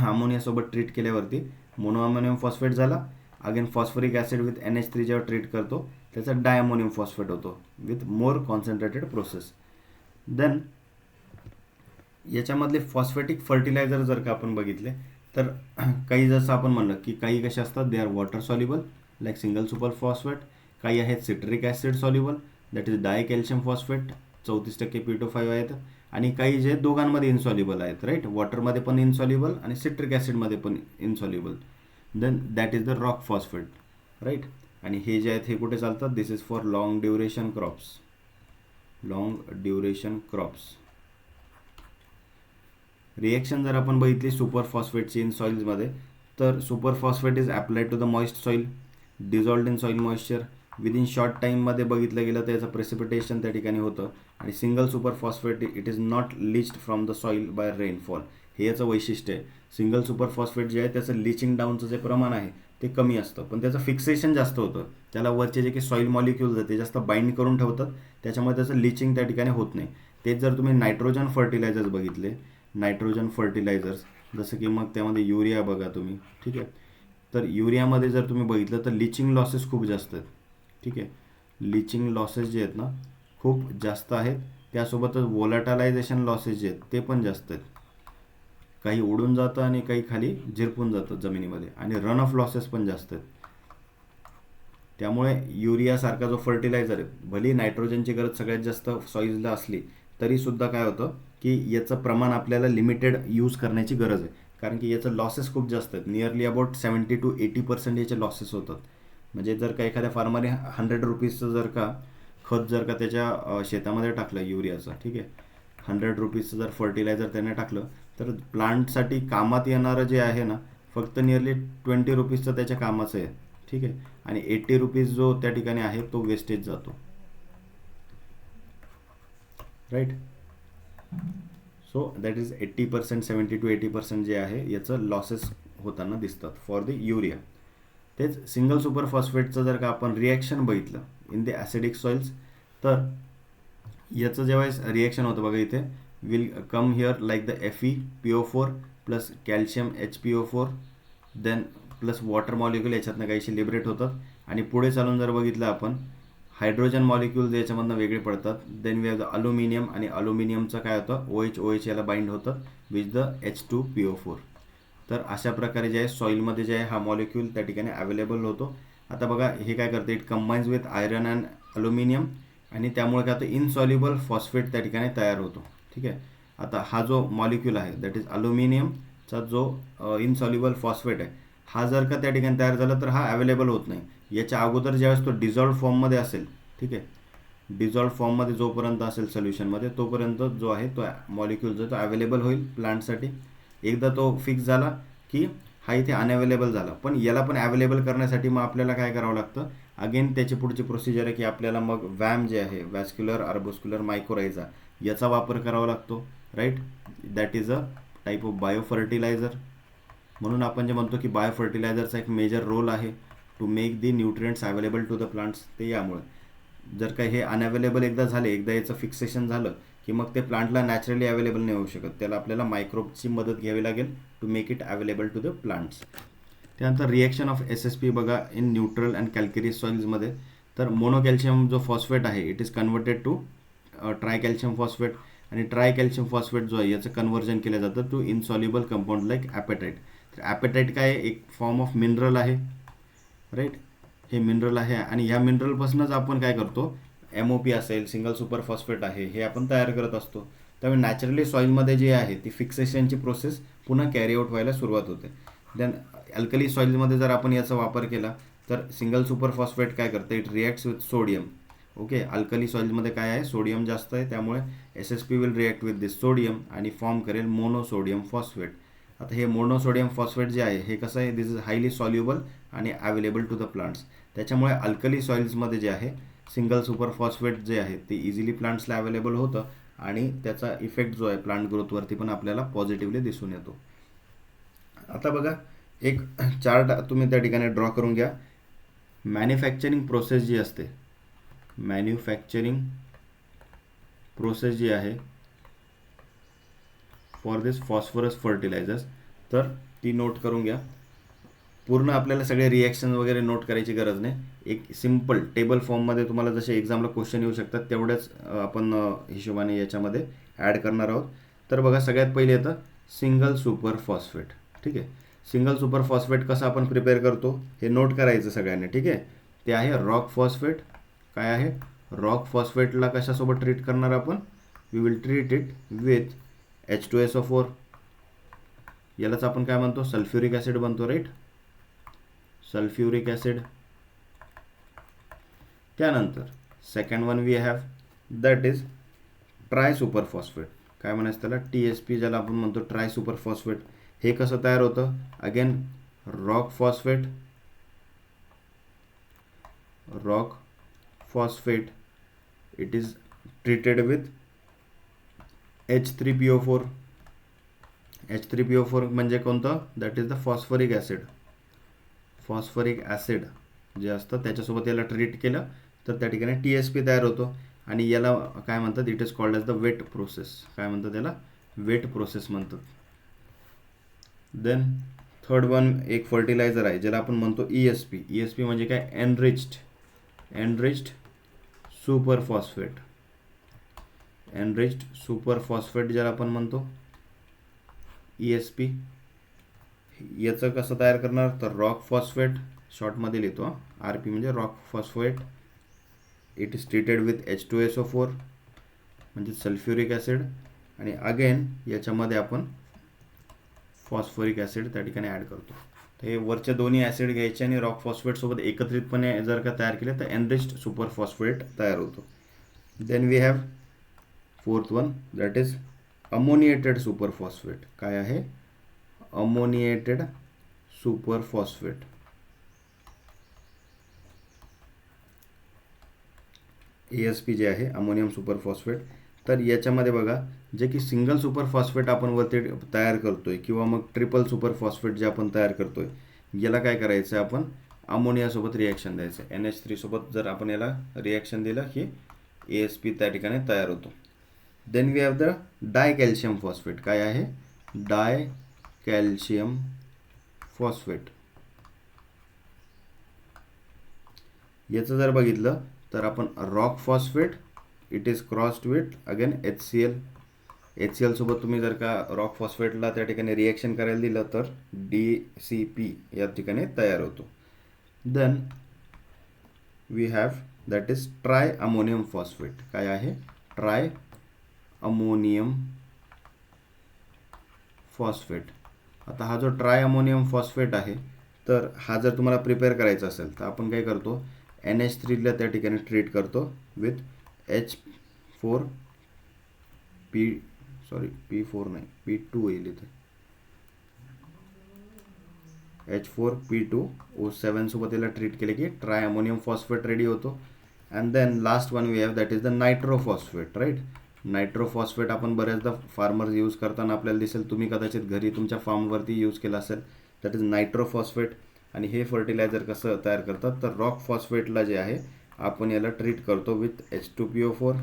अमोनियासोबत ट्रीट केल्यावरती मोनोअमोनियम फॉस्फेट झाला. Again phosphoric acid with NH3 जेव्हा ट्रीट करतो त्याचा डायअमोनियम फॉस्फेट होतो with more concentrated process. Then याच्यामधले फॉस्फेटिक फर्टिलायझर जर का आपण बघितले तर काही जसं आपण म्हणलं की काही कसे असतात, they are water soluble like single super phosphate, काही आहेत citric acid soluble that is di calcium phosphate 34% P2O5 आहेत, आणि काही जे दोघांमध्ये इनसॉल्युबल आहेत, राईट, वॉटरमध्ये पण इनसॉल्युबल आणि सिट्रिक ॲसिडमध्ये पण insoluble. Then that is the rock phosphate, right. आणि हे जे आहेत हे कुठे चालतात, this is for long duration crops. Reaction जर आपण बघितली सुपर फॉस्फेटची इन सॉइल्समध्ये, तर super phosphate is applied to the moist soil, dissolved in soil moisture, within short टाईममध्ये बघितलं गेलं तर याचं प्रेसिपिटेशन त्या ठिकाणी होतं. आणि single super phosphate it is not leached from the soil by rainfall, हे याचं वैशिष्ट्य आहे. सिंगल सुपर फॉस्फेट जे आहे त्याचं लिचिंग डाऊनचं जे प्रमाण आहे ते कमी असतं, पण त्याचं फिक्सेशन जास्त होतं. त्याला वरचे जे काही सॉईल मॉलिक्युल्स आहेत ते जास्त बाइंड करून ठेवतात, त्याच्यामुळे त्याचं लिचिंग त्या ठिकाणी होत नाही. तेच जर तुम्ही नायट्रोजन फर्टिलायझर्स बघितले, नायट्रोजन फर्टिलायझर्स जसं की मग त्यामध्ये युरिया बघा तुम्ही, ठीक आहे, तर युरियामध्ये जर तुम्ही बघितलं तर लिचिंग लॉसेस खूप जास्त आहेत, ठीक आहे. लिचिंग लॉसेस जे आहेत ना खूप जास्त आहेत, त्यासोबतच वोलॅटालायझेशन लॉसेस जे आहेत ते पण जास्त आहेत. काही उडून जातं आणि काही खाली झिरपून जातं जमिनीमध्ये, आणि रन ऑफ लॉसेस पण जास्त आहेत. त्यामुळे युरियासारखा जो फर्टिलायझर आहे, भली नायट्रोजनची गरज सगळ्यात जास्त सॉईलला असली तरीसुद्धा काय होतं की याचं प्रमाण आपल्याला लिमिटेड यूज करण्याची गरज आहे, कारण की याचं लॉसेस खूप जास्त आहेत. नियरली अबाउट 70 to 80% याचे लॉसेस होतात. म्हणजे जर का एखाद्या फार्मरने 100 रुपीजचं जर का खत जर का त्याच्या शेतामध्ये टाकलं युरियाचं, ठीक आहे, 100 रुपीजचं जर फर्टिलायझर त्याने टाकलं तर प्लांटसाठी कामात येणारं जे आहे ना फक्त नियरली 20 रुपीजचं त्याच्या कामाचं आहे, ठीक आहे, आणि 80 रुपीज जो त्या ठिकाणी आहे तो वेस्टेज जातो, right. So that is 80%, 70 to 80% जे आहे याचं लॉसेस होताना दिसतात फॉर द युरिया. तेच सिंगल सुपर फॉस्फेटचं जर का आपण रिॲक्शन बघितलं इन द ॲसिडिक सॉइल्स, तर याचं जेव्हा रिॲक्शन होतं बघा इथे will come here like the FePO4 plus calcium HPO4 then plus water molecule याच्यातनं काहीशी लिबरेट होतात, आणि पुढे चालून जर बघितलं आपण हायड्रोजन मॉलिक्युल्स याच्यामधनं वेगळे पडतात. Then we have the aluminium, आणि अल्युमिनियमचं काय होतं OH याला बाइंड होतं विथ द H2PO4. तर अशा प्रकारे जे आहे सॉईलमध्ये जे आहे हा मॉलिक्यूल त्या ठिकाणी अवेलेबल होतो. आता बघा हे काय करते, it combines with iron and aluminium, आणि त्यामुळे काय होतं इनसॉल्युबल फॉस्फेट त्या ठिकाणी तयार होतो, ठीक आहे. आता हा जो मॉलिक्यूल आहे दॅट इज अल्युमिनियमचा जो इनसॉल्युबल फॉस्फेट आहे, हा जर का त्या ठिकाणी तयार झाला तर हा अवेलेबल होत नाही. याच्या अगोदर ज्यावेळेस तो डिझॉल्व्ड फॉर्ममध्ये असेल, ठीक आहे, डिझॉल्व्ड फॉर्ममध्ये जोपर्यंत असेल सोल्युशनमध्ये तोपर्यंत जो आहे तो मॉलिक्यूल जो तो अवेलेबल होईल प्लांटसाठी. एकदा तो फिक्स झाला की हा इथे अनअवेलेबल झाला, पण याला पण अवेलेबल करण्यासाठी मग आपल्याला काय करावं लागतं, अगेन त्याची पुढची प्रोसिजर आहे की आपल्याला मग वॅम जे आहे वॅस्क्युलर आर्बोस्क्युलर मायकोरायझा याचा वापर करावा लागतो, right. That is a type of bio fertiliser. म्हणून आपण जे म्हणतो की बायो फर्टिलायझरचा एक मेजर रोल आहे to make the nutrients available to the plants. ते यामुळे जर का हे अनअवेलेबल एकदा झाले, एकदा याचं फिक्सेशन झालं की मग ते प्लांटला नॅचरली अवेलेबल नाही होऊ शकत, त्याला आपल्याला मायक्रोबची मदत घ्यावी लागेल to make it available to the plants. त्यानंतर रिॲक्शन ऑफ SSP बघा इन न्यूट्रल अँड कॅल्केरियस सॉइल्समध्ये, तर मोनोकॅल्शियम जो फॉस्फेट आहे it is converted to tri calcium phosphate, आणि ट्राय कॅल्शियम फॉस्फेट जो आहे याचं कन्व्हर्जन केलं जातं to insoluble compound like apatite. तर ॲपेटाईट काय आहे, एक फॉर्म ऑफ मिनरल आहे, राईट. हे मिनरल आहे, आणि ह्या मिनरलपासूनच आपण काय करतो, MOP असेल सिंगल सुपर फॉस्फेट आहे हे आपण तयार करत असतो. त्यामुळे नॅचरली सॉईलमध्ये जे आहे ती फिक्सेशनची प्रोसेस पुन्हा कॅरी आउट व्हायला सुरुवात होते. देन अल्कली सॉईलमध्ये जर आपण याचा वापर केला तर सिंगल सुपर फॉस्फेट काय करतं, it reacts with sodium. Okay, alkali सॉईलमध्ये काय आहे, सोडियम जास्त आहे, त्यामुळे SSP will react with this sodium आणि फॉर्म करेल मोनोसोडियम फॉस्फेट. आता हे मोनोसोडियम फॉस्फेट जे आहे हे कसं आहे, this is highly soluble and available to the plants. त्याच्यामुळे अल्कली सॉइल्समध्ये जे आहे सिंगल सुपर फॉस्फेट जे आहे ते इझिली प्लांट्सला अवेलेबल होतं आणि त्याचा इफेक्ट जो आहे प्लांट ग्रोथवरती पण आपल्याला पॉझिटिव्हली दिसून येतो. आता बघा एक चार्ट तुम्ही त्या ठिकाणी ड्रॉ करून घ्या. मॅन्युफॅक्चरिंग प्रोसेस जी असते, मॅन्युफॅक्चरिंग प्रोसेस जी आहे फॉर दिस फॉस्फरस फर्टिलायझर्स, तर ती नोट करून घ्या. पूर्ण आपल्याला सगळे रिॲक्शन वगैरे नोट करायची गरज नाही. एक सिम्पल टेबल फॉर्ममध्ये तुम्हाला जसे एक्झामला क्वेश्चन येऊ शकतात तेवढ्याच आपण हिशोबाने याच्यामध्ये ॲड करणार आहोत. तर बघा सगळ्यात पहिले येतं सिंगल सुपर फॉस्फेट. ठीक आहे, सिंगल सुपर फॉस्फेट कसं आपण प्रिपेअर करतो हे नोट करायचं सगळ्यांनी. ठीक आहे, ते आहे रॉक फॉस्फेट. काय आहे, रॉक फॉस्फेटला कशासोबत ट्रीट करणार आपण, we will treat it with H2SO4. यालाच आपण काय म्हणतो, सल्फ्युरिक ॲसिड बनतो, राईट, सल्फ्युरिक ॲसिड. त्यानंतर second one we have that is tri super phosphate. काय म्हणायचं त्याला, TSP ज्याला आपण म्हणतो ट्राय सुपर फॉस्फेट. हे कसं तयार होतं, again rock phosphate, rock phosphate it is treated with H3PO4. H3PO4 म्हणजे कोणतं, that is the phosphoric acid. Phosphoric acid जे असतं त्याच्यासोबत याला ट्रीट केलं तर त्या ठिकाणी TSP तयार होतो आणि याला काय म्हणतात, it is called as the wet process. काय म्हणतात त्याला, वेट प्रोसेस म्हणतात. देन थर्ड वन एक फर्टिलायझर आहे ज्याला आपण म्हणतो ESP. ESP म्हणजे काय, enriched super phosphate. Enriched super phosphate ज्याला आपण म्हणतो ESP. याचं कसं तयार करणार, तर रॉक फॉस्फेट शॉर्टमध्ये लिहितो, RP म्हणजे rock phosphate. It is treated with H2SO4 म्हणजे सल्फ्युरिक ॲसिड आणि अगेन याच्यामध्ये आपण फॉस्फरिक ॲसिड त्या ठिकाणी ॲड करतो. तर हे वरचे दोन्ही ॲसिड घ्यायचे आणि रॉक फॉस्फेटसोबत एकत्रितपणे जर का तयार केले तर एनरिच्ड सुपर फॉस्फेट तयार होतो. Then we have fourth one that is ammoniated super phosphate. काय आहे, अमोनिएटेड सुपर फॉस्फेट. ESP जे आहे अमोनियम सुपर फॉस्फेट. तर याच्यामध्ये बघा जे की सिंगल सुपर फॉस्फेट आपण वरती तयार करतोय किंवा मग ट्रिपल सुपर फॉस्फेट जे आपण तयार करतोय याला काय करायचं, आपण अमोनियासोबत रिॲक्शन द्यायचं. NH3 सोबत जर आपण याला रिॲक्शन दिलं की ESP त्या ठिकाणी तयार होतो. Then we have the di calcium phosphate. काय आहे, डाय कॅल्शियम फॉस्फेट. याचं जर बघितलं तर आपण rock phosphate it is crossed with again HCl सोबत तुम्ही जर का रॉक फॉस्फेटला त्या ठिकाणी रिॲक्शन करायला दिलं तर DCP या ठिकाणी तयार होतो. Then we have that is tri ammonium phosphate. काय आहे, ट्राय अमोनियम फॉस्फेट. आता हा जो ट्राय अमोनियम फॉस्फेट आहे तर हा जर तुम्हाला प्रिपेअर करायचा असेल तर आपण काय करतो, NH3ला त्या ठिकाणी ट्रीट करतो विथ P4 नाही P2 येईल इथे, H4P2O7 सोबत याला ट्रीट केले की ट्राय अमोनियम फॉस्फेट रेडी होतो. And then last one we have that is the nitro phosphate, right. Nitro phosphate आपण बऱ्याचदा फार्मर्स यूज करताना आपल्याला दिसेल, तुम्ही कदाचित घरी तुमच्या फार्मवरती यूज केला असेल. That is nitro phosphate. आणि हे फर्टिलायझर कसं तयार करतात, तर रॉक फॉस्फेटला जे आहे आपण याला ट्रीट करतो विथ H2PO4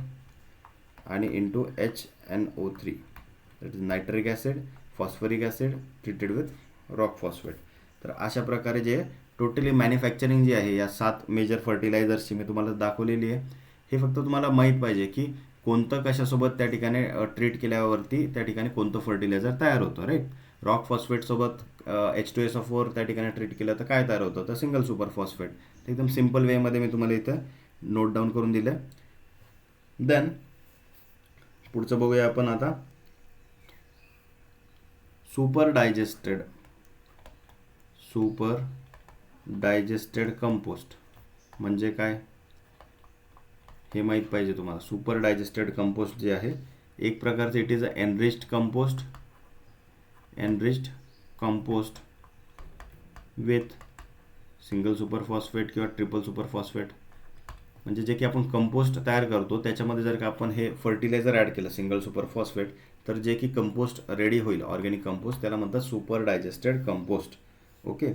आणि into HNO3. That is nitric acid, phosphoric acid treated with rock phosphate. तर अशा प्रकारे जे टोटली मॅन्युफॅक्चरिंग जी आहे या 7 मेजर फर्टिलायझर्सची मी तुम्हाला दाखवलेली आहे. हे फक्त तुम्हाला माहीत पाहिजे की कोणतं कशासोबत त्या ठिकाणी ट्रीट केल्यावरती त्या ठिकाणी कोणतं फर्टिलायझर तयार होतं, राईट. रॉक फॉस्फेटसोबत H2SO4 त्या ठिकाणी ट्रीट केलं तर काय तयार होतं, तर सिंगल सुपर फॉस्फेट. एकदम सिम्पल वेमध्ये मी तुम्हाला इथं नोट डाऊन करून दिलं. देन पुढचं बघूया आपण आता, सुपर डायजेस्टेड कंपोस्ट म्हणजे काय हे माहीत पाहिजे तुम्हाला. सुपर डायजेस्टेड कंपोस्ट जे आहे एक प्रकारचे it is a enriched compost. Enriched compost with single super phosphate किंवा ट्रिपल सुपर फॉस्फेट. म्हणजे जे की आपण कंपोस्ट तयार करतो त्याच्यामध्ये जर का आपण हे फर्टिलायझर ॲड केलं सिंगल सुपर फॉस्फेट, तर जे की कंपोस्ट रेडी होईल ऑर्गॅनिक कंपोस्ट, त्याला म्हणतात super digested compost. Okay.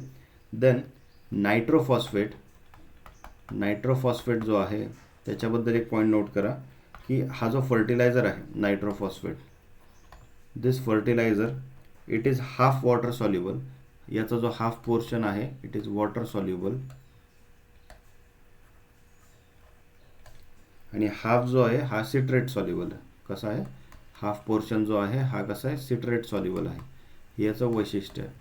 Then nitrophosphate. Nitrophosphate जो आहे त्याच्याबद्दल एक पॉईंट नोट करा की हा जो फर्टिलायझर आहे nitrophosphate, this fertiliser it is half water soluble. याचा जो हाफ पोर्शन आहे इट इज वॉटर सॉल्युबल आणि हाफ जो आहे हा सिट्रेट सॉल्युबल आहे. कसा आहे? हाफ पोर्शन जो आहे हा कसा आहे? सिट्रेट सॉल्युबल आहे. हे याचं वैशिष्ट्य आहे.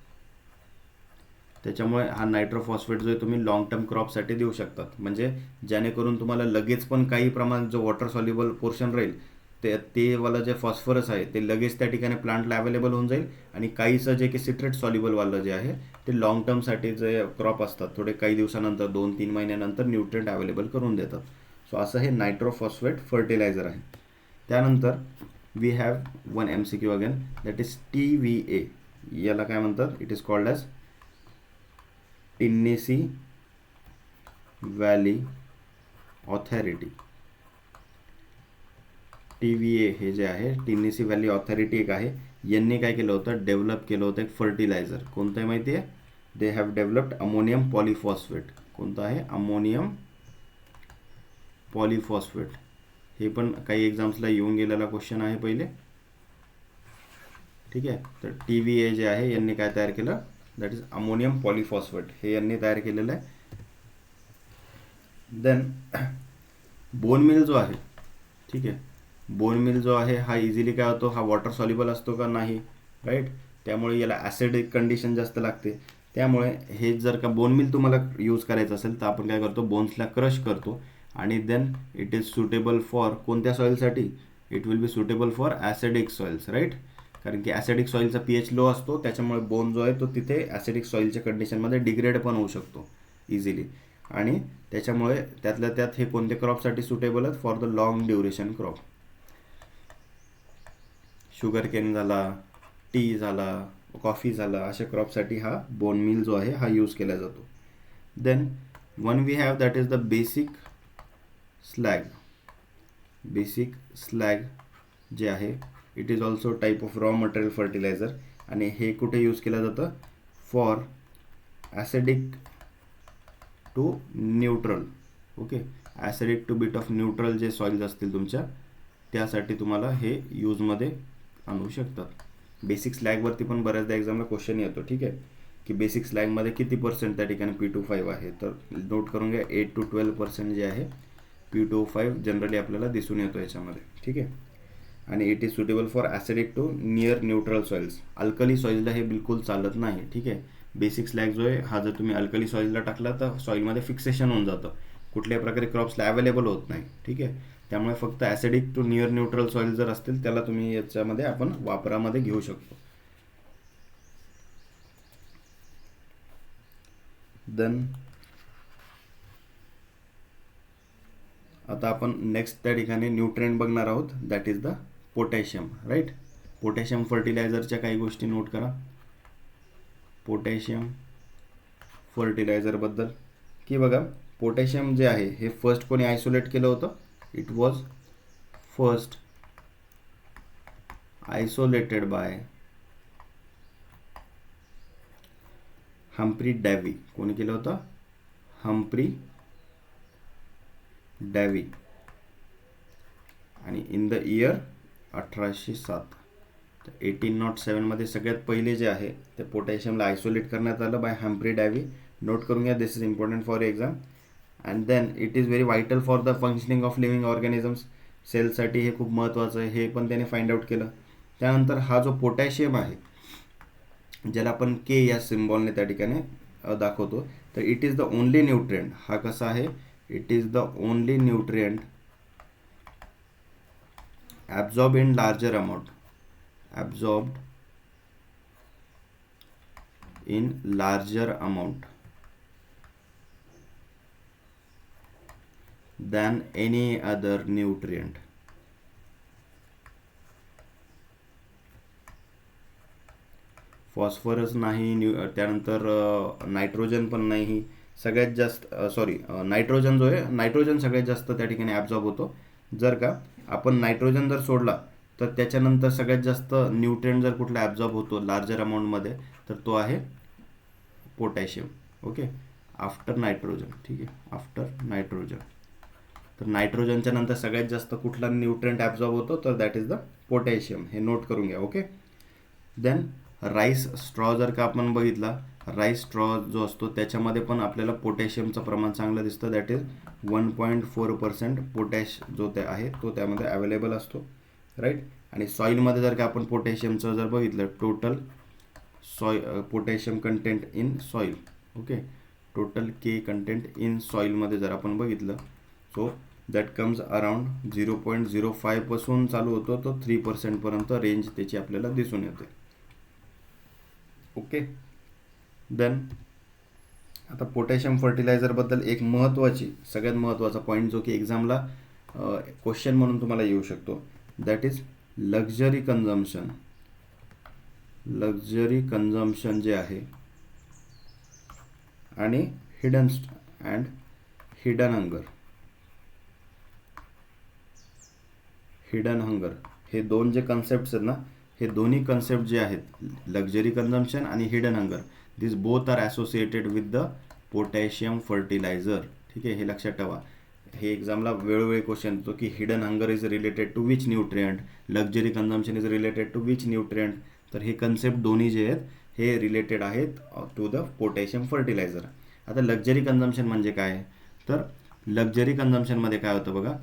त्याच्यामुळे हा नायट्रोफॉस्फेट जो आहे तुम्ही लॉंग टर्म क्रॉपसाठी देऊ शकतात. म्हणजे जेणेकरून तुम्हाला लगेच पण काही प्रमाणात जो वॉटर सॉल्युबल पोर्शन राहील ते वाला जे फॉस्फरस आहे ते लगेच त्या ठिकाणी प्लांटला अवेलेबल होऊन जाईल आणि काहीचं जे की सिट्रेट सॉल्युबलवालं जे आहे ते लॉंग टर्मसाठी जे क्रॉप असतात थोडे काही दिवसानंतर 2-3 महिन्यानंतर न्यूट्रिएंट अवेलेबल करून देतात. सो असं हे नायट्रोफॉस्फेट फर्टिलायझर आहे. त्यानंतर we have one MCQ again, that is TVA. याला काय म्हणतात? It is called as Tennessee Valley Authority. TVA हे जे आहे टेनेसी व्हॅली ऑथॉरिटी एक आहे. यांनी काय केलं होतं? डेव्हलप केलं होतं एक फर्टिलायझर. कोणतं आहे माहिती आहे? They have developed ammonium polyphosphate. कोणतं आहे? Ammonium polyphosphate. हे पण काही एक्झाम्सला येऊन गेलेला क्वेश्चन आहे पहिले. ठीक आहे. तर TVA जे आहे यांनी काय तयार केलं? That is ammonium polyphosphate. हे यांनी तयार केलेलं आहे. देन बोन मिल जो आहे, ठीक आहे, बोन मिल जो आहे हा इझिली काय होतो? हा वॉटर सॉल्युबल असतो का? नाही, राईट. त्यामुळे याला ॲसिडिक कंडिशन जास्त लागते. त्यामुळे हे जर का बोन मिल तुम्हाला यूज करायचं असेल तर आपण काय करतो? बोन्सला क्रश करतो आणि then it is suitable for कोणत्या सॉईलसाठी? It will be suitable for acidic soils, right. कारण की ॲसिडिक सॉईलचा pH लो असतो, त्याच्यामुळे बोन जो आहे तो तिथे ॲसिडिक सॉईलच्या कंडिशनमध्ये डिग्रेड पण होऊ शकतो इझिली. आणि त्याच्यामुळे त्यातल्या त्यात हे कोणत्या क्रॉपसाठी सुटेबल आहेत? For the long duration crop. Sugar cane झाला, टी झाला, कॉफी झाला, अशा क्रॉपसाठी हा बोन मिल जो आहे हा यूज केला जातो. Then one we have that is the basic slag. Basic slag जे आहे it is also type of raw material fertiliser. आणि हे कुठे यूज केलं जातं? For acidic to neutral. Okay. Acidic to bit of neutral जे सॉइल्स असतील तुमच्या त्यासाठी तुम्हाला हे यूजमध्ये आणू शकतात. बेसिक स्लॅगवरती पण बऱ्याचदा एक्झामला क्वेश्चन येतो, ठीक आहे, की बेसिक स्लॅगमध्ये किती % त्या ठिकाणी P25 आहे? तर नोट करून घ्या 8 to 12% जे आहे P25 जनरली आपल्याला दिसून येतो याच्यामध्ये, ठीक आहे. आणि it is suitable for acidic to near neutral soils. Alkali सॉइलला हे बिलकुल चालत नाही, ठीक आहे. बेसिक स्लॅग जो आहे हा जर तुम्ही अल्कली सॉइलला टाकला तर सॉइलमध्ये फिक्सेशन होऊन जातं, कुठल्याही प्रकारे क्रॉप्सला अवेलेबल होत नाही, ठीक आहे. त्यामुळे फक्त acidic to near neutral soil जर असतील त्याला तुम्ही याच्यामध्ये आपण वापरामध्ये घेऊ शकतो. देन आता आपण नेक्स्ट त्या ठिकाणी न्यूट्रिएंट बघणार आहोत, that is the potassium, right. Potassium फर्टिलायझरच्या काही गोष्टी नोट करा. पोटॅशियम फर्टिलायझरबद्दल की बघा, पोटॅशियम जे आहे हे फर्स्ट कोणी आयसोलेट केलं होतं? It was first isolated by Humphry Davy. कोणी केलं होतं? Humphry Davy. आणि इन द इयर 1807. तर 1807 मध्ये सगळ्यात पहिले जे आहे ते पोटॅशियमला आयसोलेट करण्यात आलं बाय हम्फ्री डॅवी. नोट करून घ्या, this is important for exam. And then it is very vital for the functioning of living organisms. सेलसाठी हे खूप महत्त्वाचं आहे, हे पण त्याने फाइंड आउट केलं. त्यानंतर हा जो पोटॅशियम आहे ज्याला आपण K या सिम्बॉलने त्या ठिकाणी दाखवतो, तर it is the only nutrient. हा कसा आहे? It is the only nutrient absorbed in larger amount, absorbed in larger amount than any other nutrient. Phosphorus नाही, त्यानंतर नायट्रोजन पण नाही. सगळ्यात जास्त नायट्रोजन जो आहे, नायट्रोजन सगळ्यात जास्त त्या ठिकाणी ॲब्झॉर्ब होतो. जर का आपण नायट्रोजन जर सोडला तर त्याच्यानंतर सगळ्यात जास्त न्यूट्रिएंट जर कुठला ॲब्झॉर्ब होतो लार्जर अमाऊंटमध्ये तर तो आहे पोटॅशियम. Okay, after nitrogen. ठीक आहे, आफ्टर नायट्रोजन. तर नायट्रोजनच्या नंतर सगळ्यात जास्त कुठला न्यूट्रिएंट ॲब्झॉर्ब होतो तर दॅट इज द पोटॅशियम. हे नोट करून घ्या. ओके. देन राईस स्ट्रॉ जर का आपण बघितला, राईस स्ट्रॉ जो असतो त्याच्यामध्ये पण आपल्याला पोटॅशियमचं प्रमाण चांगलं दिसतं. दॅट इज 1.4% पोटॅश जो ते आहे तो त्यामध्ये अवेलेबल असतो. राईट. आणि सॉईलमध्ये जर का आपण पोटॅशियमचं जर बघितलं, total potassium content in soil. Okay, total K content in सॉईलमध्ये जर आपण बघितलं सो दॅट कम्स अराउंड 0.05 पासून चालू होतो तो 3% पर्यंत रेंज त्याची आपल्याला दिसून येते. ओके. देन आता पोटॅशियम फर्टिलायझरबद्दल एक सगळ्यात महत्त्वाचा पॉईंट जो की एक्झामला क्वेश्चन म्हणून तुम्हाला येऊ शकतो, that is luxury consumption. Luxury consumption जे आहे आणि हिडन हंगर. हिडन हंगर हे दोन जे कन्सेप्ट्स आहेत ना, हे दोन्ही कन्सेप्ट जे आहेत लक्झरी कन्झम्पशन आणि hidden hunger, this both are associated with the potassium fertiliser. ठीक आहे, हे लक्षात ठेवा. हे एक्झामला वेळोवेळी क्वेश्चन येतो की hidden hunger is related to which nutrient, luxury consumption is related to which nutrient. तर हे कन्सेप्ट दोन्ही जे आहेत हे रिलेटेड आहेत टू द पोटॅशियम फर्टिलायझर. आता लक्झरी कन्झम्पशन म्हणजे काय, तर लक्झरी कन्झम्पशनमध्ये काय होतं बघा,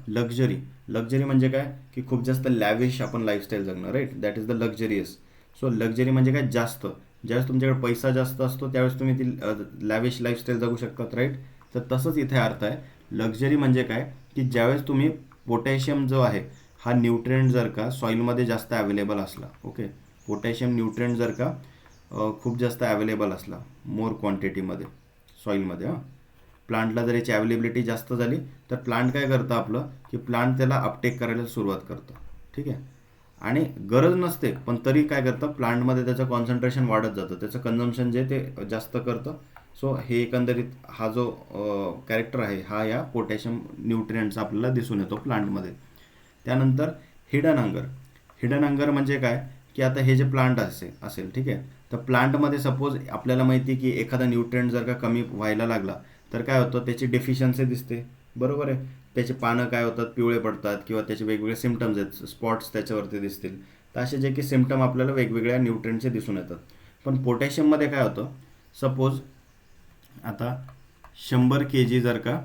लक्झरी म्हणजे काय की खूप जास्त लॅविश आपण लाईफस्टाईल जगणं. Right, that is the luxurious. So luxury म्हणजे काय, जास्त ज्यावेळेस तुमच्याकडे पैसा जास्त असतो त्यावेळेस तुम्ही ती लॅविश लाईफस्टाईल जगू शकतात. राईट. तर तसंच इथे अर्थ आहे. लक्झरी म्हणजे काय की ज्यावेळेस तुम्ही पोटॅशियम जो आहे हा न्यूट्रिएंट जर का सॉईलमध्ये जास्त अवेलेबल असला. ओके, पोटॅशियम न्यूट्रिएंट जर का खूप जास्त अवेलेबल असला मोर क्वांटिटीमध्ये सॉईलमध्ये, प्लांटला जर याची अवेलेबिलिटी जास्त झाली तर प्लांट काय करतं आपलं की प्लांट त्याला अपटेक करायला सुरुवात करतं. ठीक आहे, आणि गरज नसते पण तरी काय करतं प्लांटमध्ये त्याचं कॉन्सन्ट्रेशन वाढत जातं, त्याचं कन्झम्पशन जे ते जास्त करतं. सो हे एकंदरीत हा जो कॅरेक्टर आहे हा या पोटॅशियम न्यूट्रिएंटचा आपल्याला दिसून येतो प्लांटमध्ये. त्यानंतर हिडन हंगर म्हणजे काय की आता हे जे प्लांट असेल ठीक आहे, तर प्लांटमध्ये सपोज आपल्याला माहिती की एखादा न्यूट्रिएंट जर का कमी व्हायला लागला तर काय होतं, त्याची डेफिशियन्सी दिसते. बरोबर आहे, त्याचे पानं काय होतात, पिवळे पडतात किंवा त्याचे वेगवेगळे सिम्पटम्स आहेत, स्पॉट्स त्याच्यावरती दिसतील. तर असे जे की सिम्पटम आपल्याला वेगवेगळ्या न्यूट्रिएंटचे दिसून येतात. पण पोटॅशियममध्ये काय होतं, सपोज आता 100 kg जर का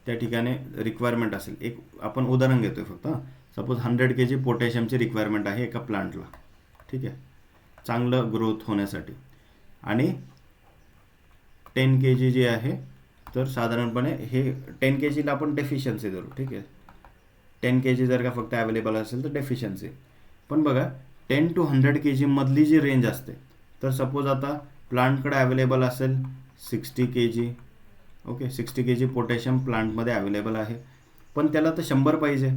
त्या ठिकाणी रिक्वायरमेंट असेल, एक आपण उदाहरण घेतोय फक्त, सपोज 100 kg पोटॅशियमची रिक्वायरमेंट आहे एका प्लांटला. ठीक आहे, चांगलं ग्रोथ होण्यासाठी. आणि 10 kg जे आहे तर साधारणपणे हे 10 kgला आपण डेफिशियन्सी धरू. ठीक आहे, 10 kg जर का फक्त अवेलेबल असेल तर डेफिशियन्सी. पण बघा 10 to 100 kg मधली जी रेंज असते, तर सपोज आता प्लांटकडे अवेलेबल असेल 60 kg. ओके, 60 kg पोटॅशियम प्लांटमध्ये अवेलेबल आहे, पण त्याला तर 100 पाहिजे.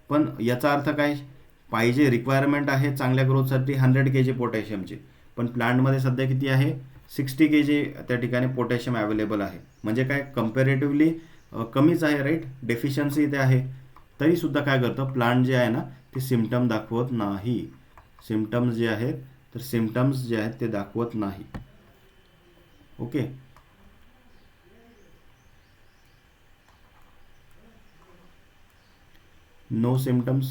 पण याचा अर्थ काय, पाहिजे रिक्वायरमेंट आहे चांगल्या ग्रोथसाठी 100 kg पोटॅशियमची, पण प्लांटमध्ये सध्या किती आहे, 60 kg त्या ठिकाणी पोटॅशियम अवेलेबल आहे. म्हणजे काय, कम्पॅरेटिव्हली कमीच आहे. राईट, डेफिशियन्सी इथे आहे. तरीसुद्धा काय करतं प्लांट जे आहे ना ते सिम्पटम दाखवत नाही. सिम्पटम्स जे आहेत तर सिम्पटम्स जे आहेत ते दाखवत नाही. Okay, no symptoms.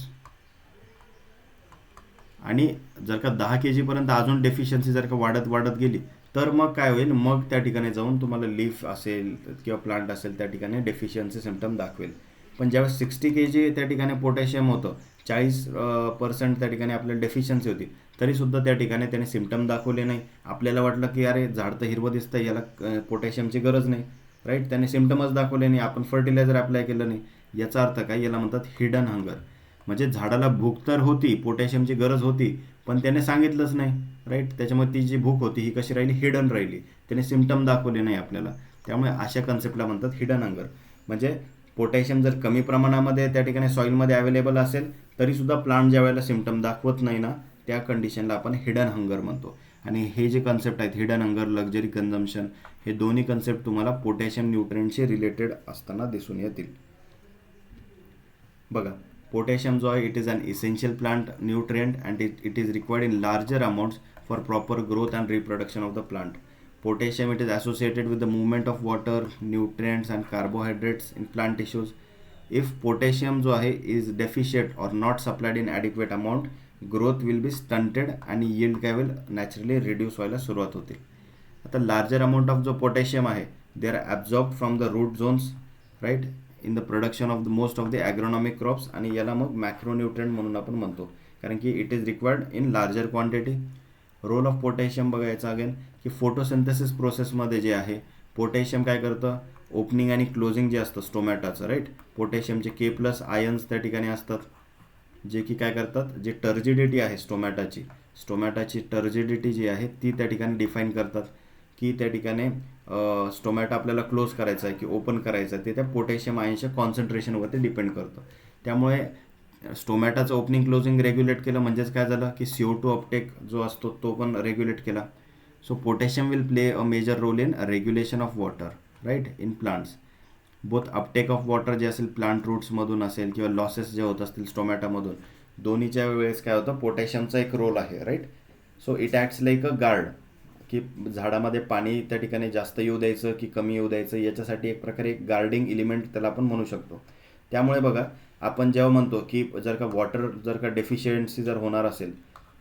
आणि जर का 10 kg पर्यंत अजून डेफिशियन्सी जर का वाढत गेली तर मग काय होईल, मग त्या ठिकाणी जाऊन तुम्हाला लीफ असेल किंवा प्लांट असेल त्या ठिकाणी डेफिशियन्सी सिम्पटम दाखवेल. पण ज्यावेळेस 60 kg त्या ठिकाणी पोटॅशियम होतं, 40% त्या ठिकाणी आपल्याला डेफिशियन्सी होती, तरीसुद्धा त्या ठिकाणी त्याने सिम्पटम दाखवले नाही. आपल्याला वाटलं की अरे झाड तर हिरवं दिसतं, याला पोटॅशियमची गरज नाही. राईट, त्याने सिम्पटमच दाखवले नाही, आपण फर्टिलायझर अप्लाय केलं नाही. याचा अर्थ काय, याला म्हणतात हिडन हंगर. म्हणजे झाडाला भूक तर होती, पोटॅशियमची गरज होती, पण त्याने सांगितलंच नाही. राईट, त्याच्यामुळे ती जी भूक होती ही कशी राहिली, हिडन राहिली, त्याने सिम्पटम दाखवले नाही आपल्याला. त्यामुळे अशा कन्सेप्टला म्हणतात हिडन हंगर. म्हणजे पोटॅशियम जर कमी प्रमाणामध्ये त्या ठिकाणी सॉईलमध्ये अवेलेबल असेल तरीसुद्धा प्लांट ज्या वेळेला सिम्पटम दाखवत नाही ना, त्या कंडिशनला आपण हिडन हंगर म्हणतो. आणि हे जे कन्सेप्ट आहेत हिडन हंगर, लक्झरी कन्झम्पशन, हे दोन्ही कन्सेप्ट तुम्हाला पोटॅशियम न्यूट्रिएंटशी रिलेटेड असताना दिसून येतील. बघा, पोटॅशियम जो आहे it is an essential plant nutrient and it is required in larger amounts for proper growth and reproduction of the plant. Potassium, it is associated with the movement of water, nutrients and carbohydrates in plant tissues. If potassium जो आहे is deficient or not supplied in adequate amount, growth will be stunted आणि yield काय होईल naturally reduce व्हायला सुरुवात होते. आता larger amount of जो potassium आहे they are absorbed from the root zones, right, in the production of the most of the agronomic crops आणि याला मग macronutrient म्हणून आपण म्हणतो कारण की it is required in larger quantity. Role of potassium बघायचं अगेन की फोटोसिंथेसिस प्रोसेसमध्ये जे आहे पोटॅशियम काय करतं, ओपनिंग आणि क्लोजिंग जे असतं स्टोमॅटाचं, राईट, पोटॅशियमचे K+ आयन्स त्या ठिकाणी असतात जे की काय करतात, जे टर्जिडिटी आहे स्टोमॅटाची टर्जिडिटी जी आहे ती त्या ठिकाणी डिफाईन करतात की त्या ठिकाणी स्टोमॅटा आपल्याला क्लोज करायचा आहे की ओपन करायचं आहे ते त्या पोटॅशियम आयन्सच्या कॉन्सन्ट्रेशनवरती डिपेंड करतं. त्यामुळे स्टोमॅटाचं ओपनिंग क्लोजिंग रेग्युलेट केलं म्हणजेच काय झालं की CO2 अपटेक जो असतो तो पण रेग्युलेट केला. So potassium will play a major role in regulation of water, right, in plants. Both uptake of water जे असेल प्लांट रूट्समधून असेल किंवा लॉसेस जे होत असतील स्टोमॅटामधून, दोन्हीच्या वेळेस काय होतं पोटॅशियमचा एक रोल आहे, right. So it acts like a guard की झाडामध्ये पाणी त्या ठिकाणी जास्त येऊ द्यायचं की कमी येऊ द्यायचं याच्यासाठी एक प्रकारे एक गार्डिंग एलिमेंट त्याला आपण म्हणू शकतो. त्यामुळे बघा आपण जेव्हा म्हणतो की जर का वॉटर जर का डेफिशियन्सी जर होणार असेल,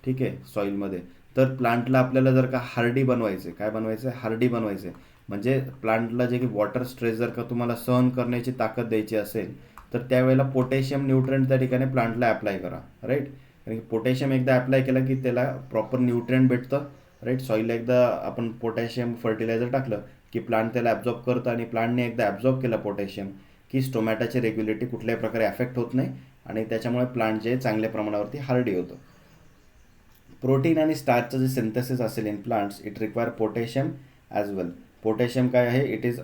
ठीक आहे, सॉईलमध्ये, तर प्लांटला आपल्याला जर का हार्डी बनवायचे, काय बनवायचं आहे, हार्डी बनवायचे, म्हणजे प्लांटला जे की वॉटर स्ट्रेस जर का तुम्हाला सहन करण्याची ताकद द्यायची असेल तर त्यावेळेला पोटॅशियम न्यूट्रिएंट त्या ठिकाणी प्लांटला अप्लाय करा, राईट. कारण की पोटॅशियम एकदा अप्लाय केला की त्याला प्रॉपर न्यूट्रिएंट भेटतं, राईट. सॉईलला एकदा आपण पोटॅशियम फर्टिलायझर टाकलं की प्लांट त्याला ॲब्झॉर्ब करतं आणि प्लांटने एकदा ॲब्झॉर्ब केला पोटॅशियम की स्टोमॅटाची रेग्युलेटी कुठल्याही प्रकारे अफेक्ट होत नाही आणि त्याच्यामुळे प्लांट जे चांगल्या प्रमाणावरती हार्डी होतं. प्रोटीन आणि स्टार्चचं जे सिंथेसिस असेल in plants it require potassium as well. Potassium काय आहे, it is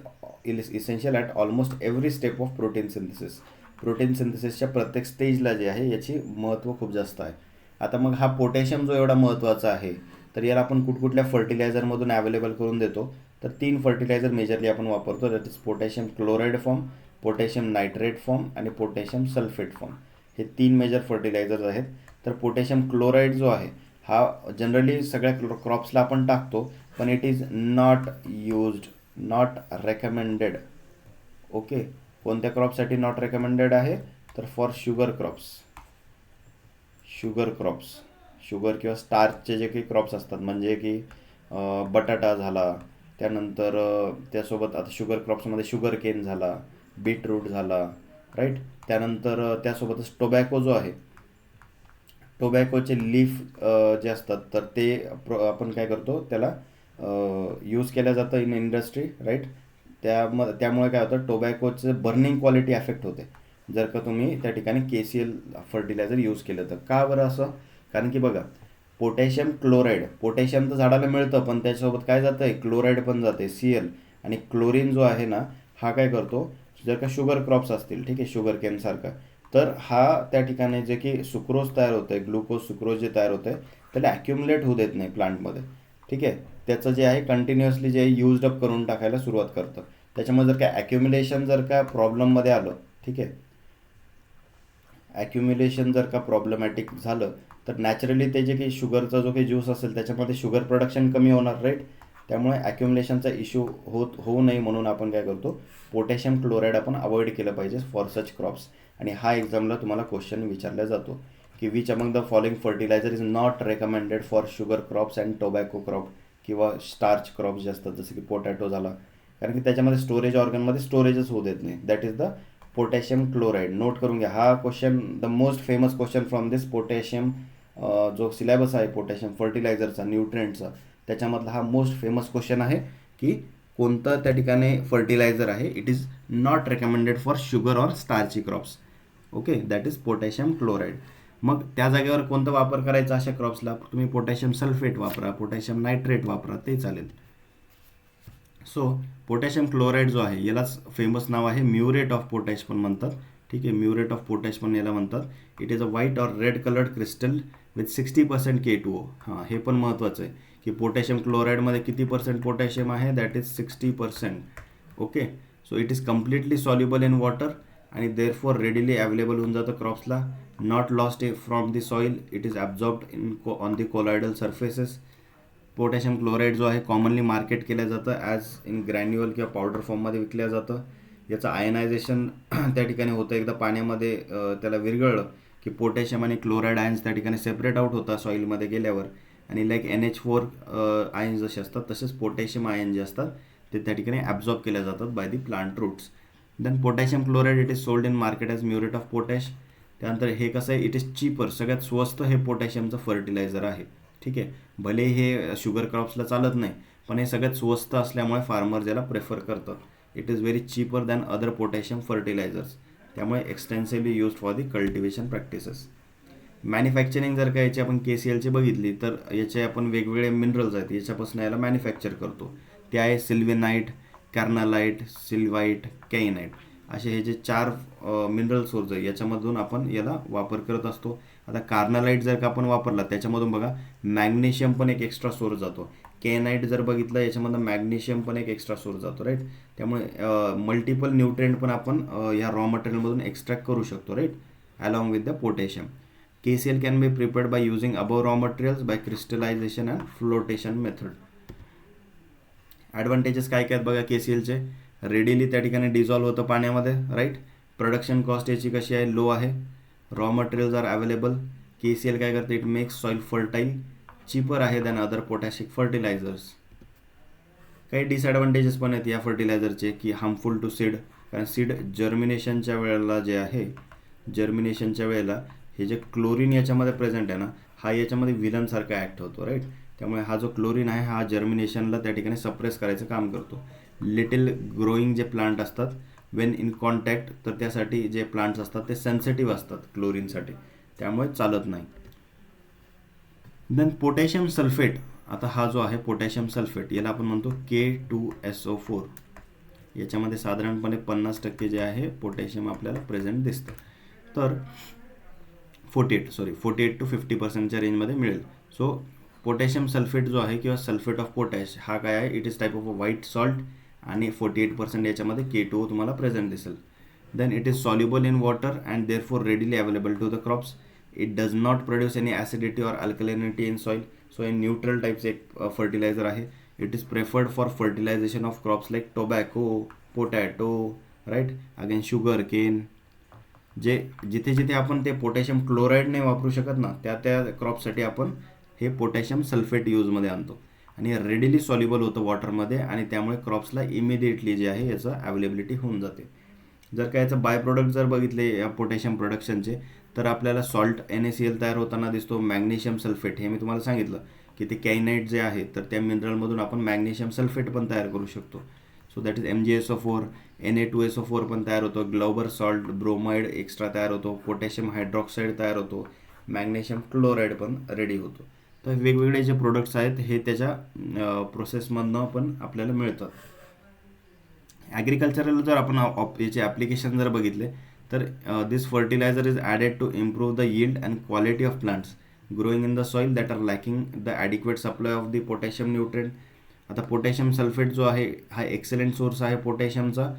essential at almost every step of protein synthesis. Protein सिंथेसिसच्या प्रत्येक स्टेजला जे आहे याची महत्त्व खूप जास्त आहे. आता मग हा पोटॅशियम जो एवढा महत्त्वाचा आहे तर याला आपण कुठकुठल्या फर्टिलायझरमधून अवेलेबल करून देतो, तर 3 फर्टिलायझर मेजरली आपण वापरतो, that is potassium chloride form, potassium nitrate form आणि पोटॅशियम सल्फेट फॉर्म. हे 3 मेजर फर्टिलायझर्स आहेत. तर पोटॅशियम क्लोराईड जो आहे हा जनरली सगळ्या क्रॉप्सला आपण टाकतो पण it is not used, not recommended. Okay, कोणत्या क्रॉपसाठी नॉट रेकमेंडेड आहे तर फॉर शुगर क्रॉप्स, शुगर किंवा स्टार्चचे जे काही क्रॉप्स असतात म्हणजे की बटाटा झाला, त्यानंतर त्यासोबत आता शुगर क्रॉप्समध्ये शुगर केन झाला, बीटरूट झाला, राईट. त्यानंतर त्यासोबतच टोबॅको जो आहे, टोबॅकोचे लीफ जे असतात तर ते आपण काय करतो त्याला यूज केलं जातं इन इंडस्ट्री, राईट. त्यामुळे काय होतं टोबॅकोचं बर्निंग क्वालिटी अफेक्ट होते जर का तुम्ही त्या ठिकाणी KCl फर्टिलायझर यूज केलं तर. का बरं असं, कारण की बघा पोटॅशियम क्लोराईड, पोटॅशियम तर झाडाला मिळतं पण त्याच्यासोबत काय जातं आहे, क्लोराईड पण जाते Cl, आणि क्लोरीन जो आहे ना हा काय करतो जर का शुगर क्रॉप्स असतील, ठीक आहे, शुगर केनसारखा, तर हा त्या ठिकाणी जे की सुक्रोज तयार होतं आहे, ग्लुकोज सुक्रोज जे तयार होतं आहे त्याला ॲक्युमुलेट होऊ देत नाही प्लांटमध्ये, ठीक आहे. त्याचं जे आहे कंटिन्युअसली जे यूज्ड अप करून टाकायला सुरुवात करतं. त्याच्यामुळे जर का ॲक्युम्युलेशन जर का प्रॉब्लेममध्ये आलं, ठीक आहे, ॲक्युम्युलेशन जर का प्रॉब्लेमॅटिक झालं तर नॅचरली ते जे काही शुगरचा जो काही ज्यूस असेल त्याच्यामध्ये शुगर प्रोडक्शन कमी होणार, राईट. त्यामुळे ॲक्युम्युलेशनचा इश्यू होऊ नये म्हणून आपण काय करतो पोटॅशियम क्लोराईड आपण अवॉइड केलं पाहिजे फॉर सच क्रॉप्स. आणि हा एक्झामला तुम्हाला क्वेश्चन विचारला जातो की which among the following fertiliser is not recommended for sugar crops and tobacco crop किंवा स्टार्च क्रॉप्स जे असतात जसं की पोटॅटो झाला, कारण की त्याच्यामध्ये स्टोरेज ऑर्गनमध्ये स्टोरेजच होऊ देत नाही, that is the potassium chloride. Note करून घ्या हा question, the most famous question from this potassium जो सिलेबस आहे पोटॅशियम फर्टिलायझरचा न्यूट्रिएंटचा त्याच्यामधला हा मोस्ट फेमस क्वेश्चन आहे की कोणतं त्या ठिकाणी फर्टिलायझर आहे it is not recommended for sugar or starchy crops. Okay, that is potassium chloride. मग त्या जागेवर कोणतं वापर करायचा अशा क्रॉप्सला, तुम्ही पोटॅशियम सल्फेट वापरा, पोटॅशियम नायट्रेट वापरा, ते चालेल. सो पोटॅशियम क्लोराईड जो आहे यालाच फेमस नाव आहे म्युरेट ऑफ पोटॅश पण म्हणतात, ठीक आहे, म्युरेट ऑफ पोटॅश पण याला म्हणतात. It is a white or red coloured crystal with 60% K2O. हां, हे पण महत्त्वाचं आहे की पोटॅशियम क्लोराईडमध्ये किती % पोटॅशियम आहे, that is 60%. Okay, so it is completely soluble in water आणि देअरफॉर रेडिली अवेलेबल होऊन जातं क्रॉप्सला. Not lost from the soil, it is absorbed in on the colloidal surfaces. Potassium chloride जो आहे कॉमनली मार्केट केलं जातं as in granular किंवा powder फॉर्ममध्ये विकल्या जातं. याचं आयनायझेशन त्या ठिकाणी होतं. एकदा पाण्यामध्ये त्याला विरघळलं की पोटॅशियम आणि क्लोराईड आयन्स त्या ठिकाणी सेपरेट आउट होतात सॉईलमध्ये गेल्यावर, आणि लाईक NH4 आयन्स जसे असतात तसेच पोटॅशियम आयन जे असतात ते त्या ठिकाणी ॲब्झॉर्ब केल्या जातात by the plant roots. Then potassium chloride it is sold in market as muriate of potash. त्यानंतर हे कसं आहे, इट इज चीपर, सगळ्यात स्वस्त हे पोटॅशियमचं फर्टिलायझर आहे. ठीक आहे, भले हे शुगर क्रॉप्सला चालत नाही पण हे सगळ्यात स्वस्त असल्यामुळे फार्मर ज्याला प्रेफर करतात. It is very cheaper than other potassium fertilizers, त्यामुळे extensively used for the cultivation practices. Manufacturing जर का याची आपण KCLची बघितली तर याचे आपण वेगवेगळे मिनरल्स आहेत याच्यापासून याला मॅन्युफॅक्चर करतो. ते आहे सिल्व्हिनाईट, कार्नालाईट, सिल्वाईट, केइनाईट, असे हे जे 4 मिनरल सोर्स आहे याच्यामधून आपण याला वापर करत असतो. आता कार्नालाईट जर का आपण वापरला त्याच्यामधून बघा मॅग्नेशियम पण एक एक्स्ट्रा सोर्स जातो. केनाईट जर बघितलं याच्यामधून मॅग्नेशियम पण एक एक्स्ट्रा सोर्स जातो, राईट. त्यामुळे मल्टिपल न्यूट्रिएंट पण आपण ह्या रॉ मटेरियलमधून एक्स्ट्रॅक्ट करू शकतो, right, along with the potassium. KCl can be prepared by using above raw materials by crystallisation and flotation method. Advantages काय काय आहेत बघा KClचे. रेडिली त्या ठिकाणी डिझॉल्व्ह होतं पाण्यामध्ये, राईट. प्रोडक्शन कॉस्ट याची कशी आहे, लो आहे. Raw materials are available. KCl काय करते, it makes soil fertile, cheaper आहे दॅन अदर पोटॅशिक फर्टिलायझर्स. काही डिसॲडव्हान्टेजेस पण आहेत या फर्टिलायझरचे की हार्मफुल टू सीड, कारण सीड जर्मिनेशनच्या वेळेला जे आहे, जर्मिनेशनच्या वेळेला हे जे क्लोरीन याच्यामध्ये प्रेझेंट आहे ना, हा याच्यामध्ये विलनसारखा ॲक्ट होतो, राईट. त्यामुळे हा जो क्लोरीन आहे हा जर्मिनेशनला त्या ठिकाणी सप्रेस करायचं काम करतो. लिटिल ग्रोईंग जे प्लांट असतात वेन इन कॉन्टॅक्ट, तर त्यासाठी जे प्लांट्स असतात ते सेन्सिटिव्ह असतात क्लोरीनसाठी, त्यामुळे चालत नाही. Then potassium sulphate. आता हा जो आहे पोटॅशियम सल्फेट याला आपण म्हणतो K2SO4. याच्यामध्ये साधारणपणे 50% जे आहे पोटॅशियम आपल्याला प्रेझेंट दिसतं. तर 48 to 50%च्या रेंजमध्ये मिळेल. सो पोटॅशियम सल्फेट जो आहे किंवा सल्फेट ऑफ पोटॅश हा काय आहे, it is type of a white salt आणि 48% याच्यामध्ये K2O तुम्हाला प्रेझेंट दिसेल. Then it is soluble in water and therefore readily available to the crops. It does not produce any acidity or alkalinity in soil. So हे neutral टाईपचे एक fertiliser आहे. It is preferred for fertilisation of crops like tobacco, potato, right, again sugar cane. जे जिथे जिथे आपण ते potassium chloride नाही वापरू शकत ना, त्या क्रॉपसाठी आपण हे पोटॅशियम सल्फेट यूजमध्ये आणतो आणि रेडिली सॉल्युबल होतं वॉटरमध्ये आणि त्यामुळे क्रॉप्सला इमिडिएटली जे आहे याचं अवेलेबिलिटी होऊन जाते. जर का याचं बाय प्रोडक्ट जर बघितले या पोटॅशियम प्रोडक्शनचे, तर आपल्याला सॉल्ट NaCl तयार होताना दिसतो. मॅग्नेशियम सल्फेट हे मी तुम्हाला सांगितलं की ते केनाईट जे आहे तर त्या मिनरलमधून आपण मॅग्नेशियम सल्फेट पण तयार करू शकतो. So that is MgSO4. Na2SO4 पण तयार होतो. ग्लोबर सॉल्ट, ब्रोमाइड एक्स्ट्रा तयार होतो. पोटॅशियम हायड्रॉक्साईड तयार होतो. मॅग्नेशियम क्लोराईड पण रेडी होतो. तर वेगवेगळे जे प्रोडक्ट्स आहेत हे त्याच्या प्रोसेसमधनं पण आपल्याला मिळतात. ॲग्रिकल्चरल जर आपण याचे ॲप्लिकेशन जर बघितले तर this fertilizer is added to improve the yield and quality of plants growing in the soil that are lacking the adequate supply of the potassium nutrient. आता पोटॅशियम सल्फेट जो आहे हा एक्सलेंट सोर्स आहे पोटॅशियमचा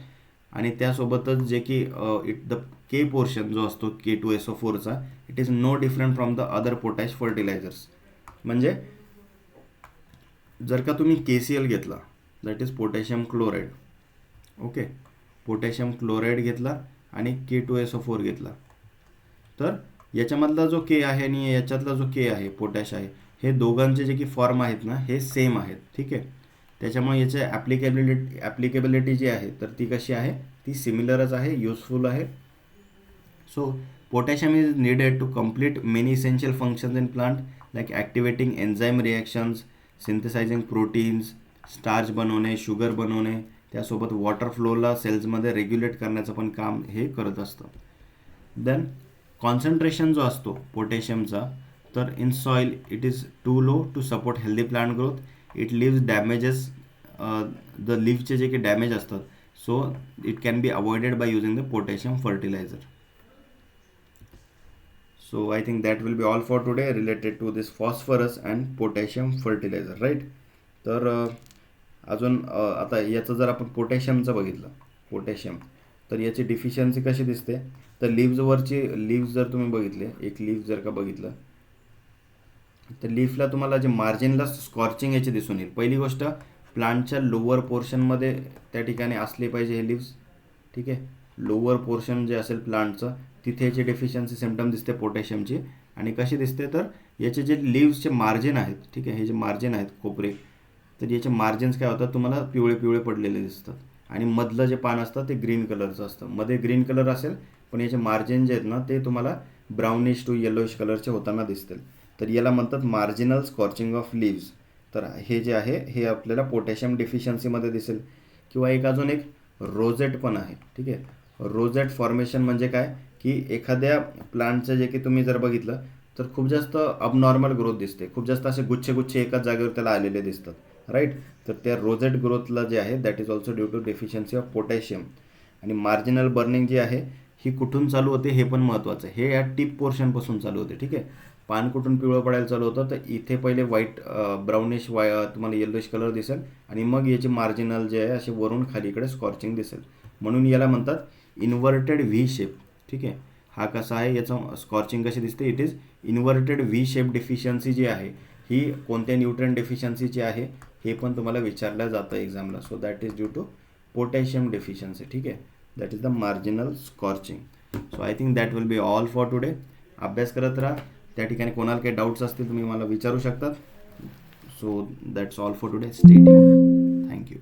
आणि त्यासोबतच जे की द के पोर्शन जो असतो K2SO4चा, it is no different from the other potash fertilizers. म्हणजे जर का तुम्ही KCl घेतला that is potassium chloride, okay, potassium chloride घेतला आणि K2SO4 घेतला, तर याच्यामधला जो K आहे आणि याच्यातला जो K आहे पोटॅश आहे, हे दोघांचे जे की फॉर्म आहेत ना हे सेम आहेत, ठीक आहे. त्याच्यामुळे याचे ॲप्लिकेबिलिटी जी आहे तर ती कशी आहे, ती सिमिलरच आहे, युजफुल आहे. So potassium is needed to complete many essential functions in plant like activating enzyme reactions, synthesizing proteins, starch बनवणे, शुगर बनवणे, त्यासोबत वॉटर फ्लोला सेल्समध्ये रेग्युलेट करण्याचं पण काम हे करत असतं. देन कॉन्सन्ट्रेशन जो असतो पोटॅशियमचा, तर in soil it is too low to support healthy plant growth. It leaves damages the लिव्हचे जे काही डॅमेज असतात, so it can be avoided by using the potassium fertilizer. So I think that will be all for today related to this phosphorus and potassium fertilizer, right? तर अजून आता याचं जर आपण पोटॅशियमचं बघितलं, पोटॅशियम, तर याची डिफिशियन्सी कशी दिसते, तर लीव्ज जर तुम्ही बघितले, एक लीफ जर का बघितलं, तर लीफला तुम्हाला जे मार्जिनला स्कॉर्चिंग याची दिसून येईल. पहिली गोष्ट, प्लांटच्या लोअर पोर्शनमध्ये त्या ठिकाणी असले पाहिजे हे लीव्स, ठीक आहे. लोअर पोर्शन जे असेल प्लांटचं, तिथे याची डेफिशियन्सी सिम्पटम दिसते पोटॅशियमची. आणि कशी दिसते, तर याचे जे लीव्सचे मार्जिन आहेत, ठीक आहे, हे जे मार्जिन आहेत कोपरे, तर याचे मार्जिन्स काय होतात, तुम्हाला पिवळे पिवळे पडलेले दिसतात. आणि मधलं जे पान असतं ते ग्रीन कलरचं असतं. मध्ये ग्रीन कलर असेल, पण याचे मार्जिन जे आहेत ना, ते तुम्हाला ब्राउनिश टू येलोइश कलरचे होताना दिसतील. तर याला म्हणतात मार्जिनल स्कॉर्चिंग ऑफ लीव्स. तर हे जे आहे हे आपल्याला पोटॅशियम डिफिशियन्सीमध्ये दिसेल. किंवा एक अजून एक रोजेट पण आहे, ठीक आहे. रोजेट फॉर्मेशन म्हणजे काय, की एखाद्या प्लांटचं जे की तुम्ही जर बघितलं, तर खूप जास्त अबनॉर्मल ग्रोथ दिसते, खूप जास्त असे गुच्छे एकाच जागेवर त्याला आलेले दिसतात, राईट. तर त्या रोजेट ग्रोथला जे आहे that is also due to deficiency of potassium. आणि मार्जिनल बर्निंग जी आहे ही कुठून चालू होते हे पण महत्त्वाचं आहे. हे या टिप पोर्शनपासून चालू होते, ठीक आहे. पान कुठून पिवळं पडायला चालू होतं, तर इथे पहिले व्हाईट ब्राउनिश तुम्हाला येलोइश कलर दिसेल, आणि मग याचे मार्जिनल जे आहे असे वरून खालीकडे स्कॉर्चिंग दिसेल. म्हणून याला म्हणतात इन्व्हर्टेड व्ही शेप, ठीक आहे. हा कसा आहे, याचं स्कॉर्चिंग कशी दिसते, it is inverted V shape deficiency जी आहे ही कोणत्या न्यूट्रन डेफिशियन्सीची आहे हे पण तुम्हाला विचारलं जातं एक्झामला. So that is due to potassium deficiency, ठीक आहे. That is the marginal scorching. So I think that will be all for today. अभ्यास करत राहा. त्या ठिकाणी कोणाला काही डाऊट्स असतील तुम्ही मला विचारू शकतात. So that's all for today. Stay tuned. Thank you.